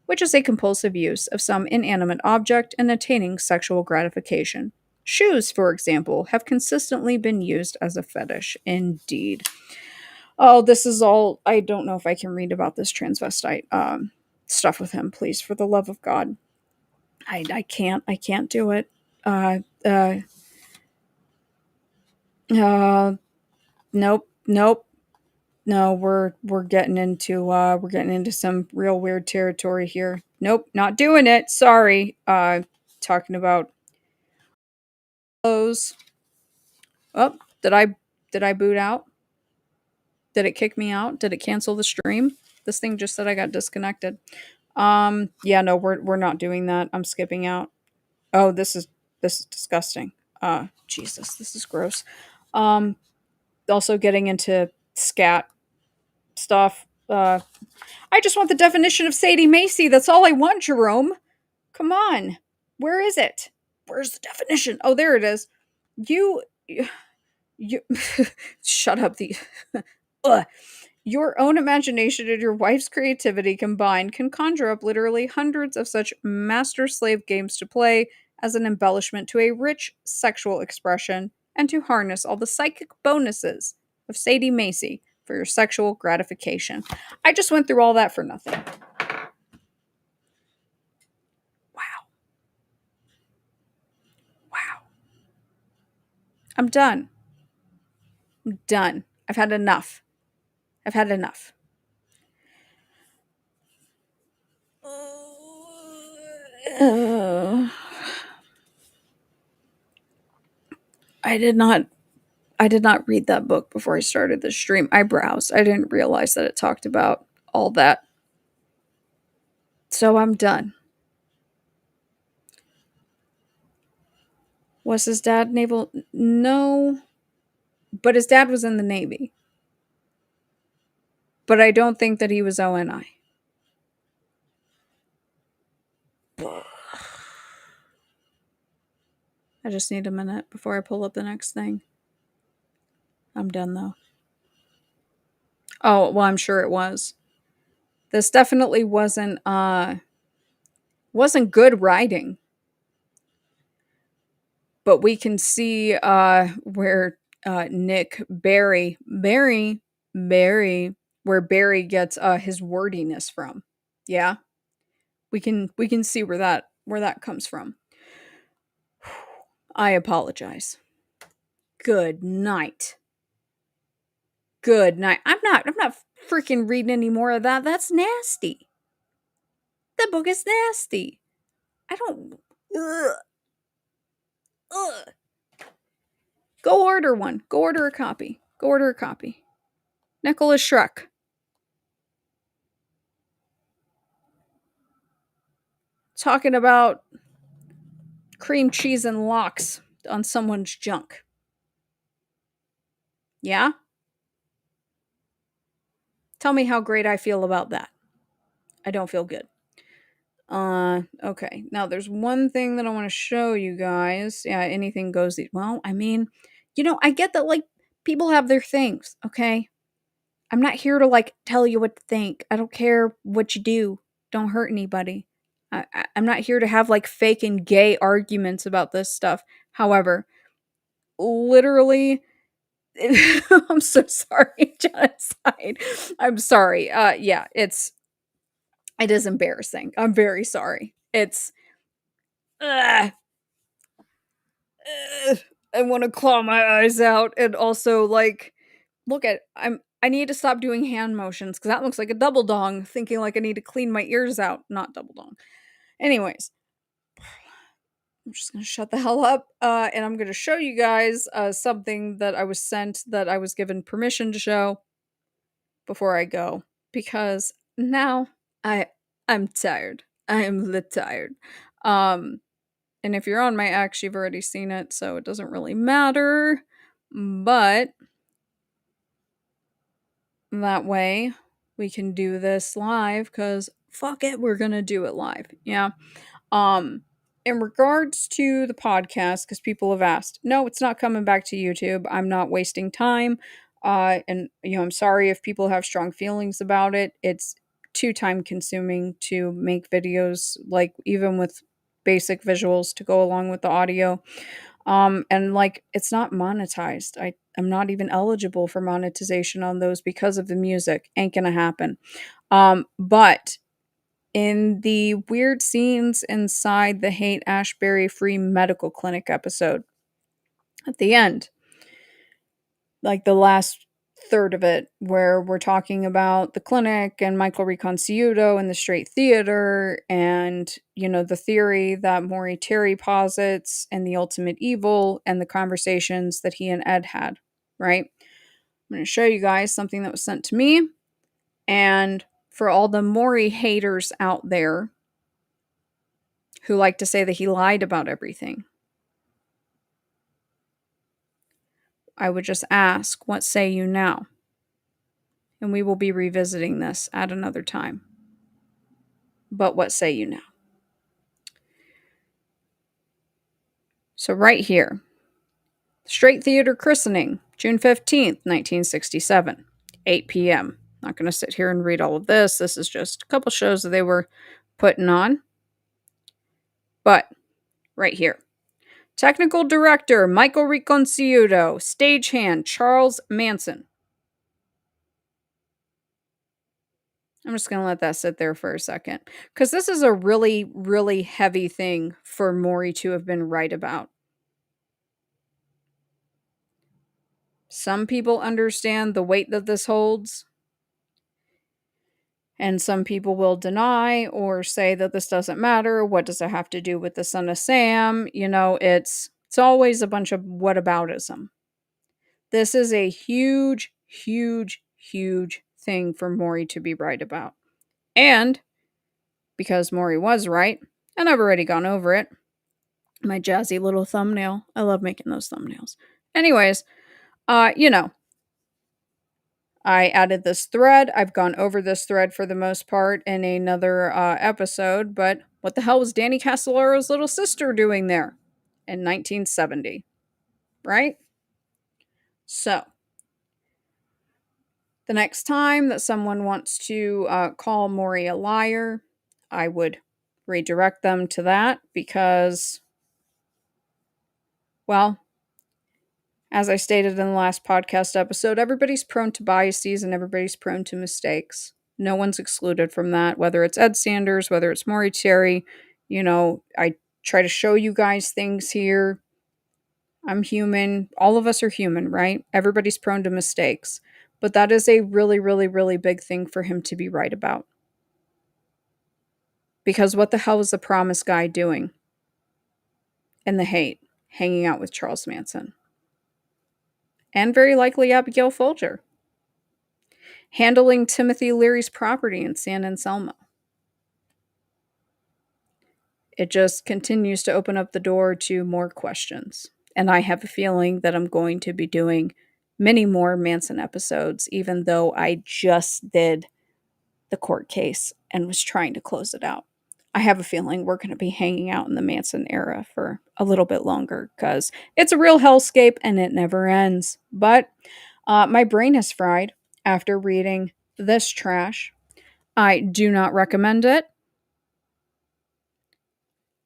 which is a compulsive use of some inanimate object in attaining sexual gratification. Shoes, for example, have consistently been used as a fetish. Indeed. Oh, this is all. I don't know if I can read about this transvestite stuff with him. Please, for the love of God, I can't. I can't do it. Uh, uh, nope, nope. No, we're getting into some real weird territory here. Nope, not doing it. Sorry. Talking about those. Oh, did I boot out? Did it kick me out? Did it cancel the stream? This thing just said I got disconnected. Yeah, no, we're not doing that. I'm skipping out. Oh, this is disgusting. Jesus, this is gross. Um, Also getting into scat stuff. I just want the definition of Sadie Macy. That's all I want, Jerome. Come on. Where is it? Where's the definition? Oh, there it is. You you shut up the Ugh. Your own imagination and your wife's creativity combined can conjure up literally hundreds of such master slave games to play as an embellishment to a rich sexual expression and to harness all the psychic bonuses of Sadie Macy for your sexual gratification. I just went through all that for nothing. Wow. Wow. I'm done. I'm done. I've had enough. I've had enough. I did not read that book before I started the stream. I browsed. I didn't realize that it talked about all that. So I'm done. Was his dad naval? No. But his dad was in the Navy. But I don't think that he was ONI. I just need a minute before I pull up the next thing. I'm done though. Oh, well, I'm sure it was. This definitely wasn't good writing. But we can see where Barry, where Barry gets his wordiness from. Yeah, we can see where that comes from. I apologize. Good night. Good night. I'm not freaking reading any more of that. That's nasty. That book is nasty. I don't. Ugh. Ugh. Go order one. Go order a copy. Go order a copy. Nicholas Shrek. Talking about cream cheese and locks on someone's junk. Yeah? Tell me how great I feel about that. I don't feel good. Okay. Now there's one thing that I want to show you guys. Yeah, anything goes. Well, I mean, I get that, like, people have their things, okay? I'm not here to, like, tell you what to think. I don't care what you do. Don't hurt anybody. I'm not here to have, like, fake and gay arguments about this stuff. However, literally, I'm so sorry, genocide. I'm sorry. Yeah, it is embarrassing. I'm very sorry. Ugh, ugh, I want to claw my eyes out, and also, like, look at I need to stop doing hand motions because that looks like a double dong, thinking like I need to clean my ears out, not double dong. Anyways, I'm just gonna shut the hell up, and I'm gonna show you guys something that I was sent that I was given permission to show before I go because now I'm tired. I am lit tired. Um, and if you're on my X, you've already seen it, so it doesn't really matter. But that way we can do this live because fuck it, we're gonna do it live. Yeah. Um, in regards to the podcast, because people have asked, no, it's not coming back to YouTube. I'm not wasting time. And I'm sorry if people have strong feelings about it. It's too time consuming to make videos, like, even with basic visuals to go along with the audio. And, like, it's not monetized. I'm not even eligible for monetization on those because of the music. Ain't gonna happen. But in the weird scenes inside the Haight Ashbury Free Medical Clinic episode, at the end, like the last third of it, where we're talking about the clinic and Michael Reconciuto and the straight theater and, the theory that Maury Terry posits and the ultimate evil and the conversations that he and Ed had, right? I'm going to show you guys something that was sent to me. And for all the Maury haters out there who like to say that he lied about everything, I would just ask, what say you now? And we will be revisiting this at another time. But what say you now? So right here, Straight Theater Christening, June 15th, 1967, 8 p.m. Not going to sit here and read all of this. This is just a couple shows that they were putting on. But right here, Technical Director Michael Reconciuto, Stagehand Charles Manson. I'm just going to let that sit there for a second. Because this is a really, really heavy thing for Maury to have been right about. Some people understand the weight that this holds. And some people will deny or say that this doesn't matter. What does it have to do with the son of Sam? It's always a bunch of whataboutism. This is a huge, huge, huge thing for Maury to be right about. And because Maury was right, and I've already gone over it, my jazzy little thumbnail. I love making those thumbnails. Anyways, I added this thread. I've gone over this thread for the most part in another episode, but what the hell was Danny Castellero's little sister doing there in 1970? Right? So, the next time that someone wants to call Maury a liar, I would redirect them to that because, well, as I stated in the last podcast episode, everybody's prone to biases and everybody's prone to mistakes. No one's excluded from that, whether it's Ed Sanders, whether it's Maury Terry. I try to show you guys things here. I'm human. All of us are human, right? Everybody's prone to mistakes. But that is a really, really, really big thing for him to be right about. Because what the hell is the Promise guy doing in the Haight, hanging out with Charles Manson? And very likely Abigail Folger, handling Timothy Leary's property in San Anselmo. It just continues to open up the door to more questions. And I have a feeling that I'm going to be doing many more Manson episodes, even though I just did the court case and was trying to close it out. I have a feeling we're going to be hanging out in the Manson era for a little bit longer because it's a real hellscape and it never ends. But my brain is fried after reading this trash. I do not recommend it.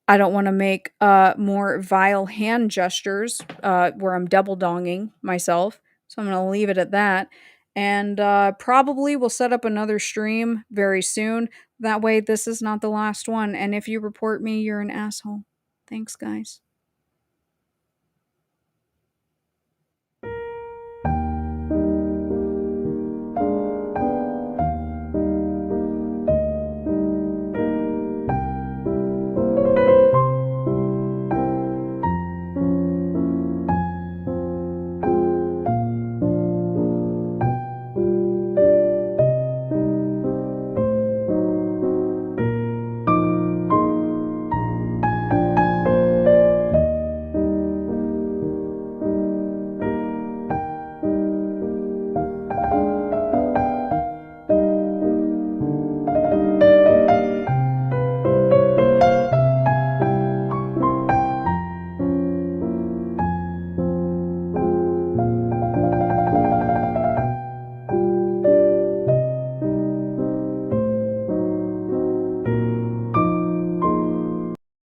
I don't want to make more vile hand gestures where I'm double donging myself. So I'm going to leave it at that. And probably we'll set up another stream very soon. That way, this is not the last one. And if you report me, you're an asshole. Thanks, guys.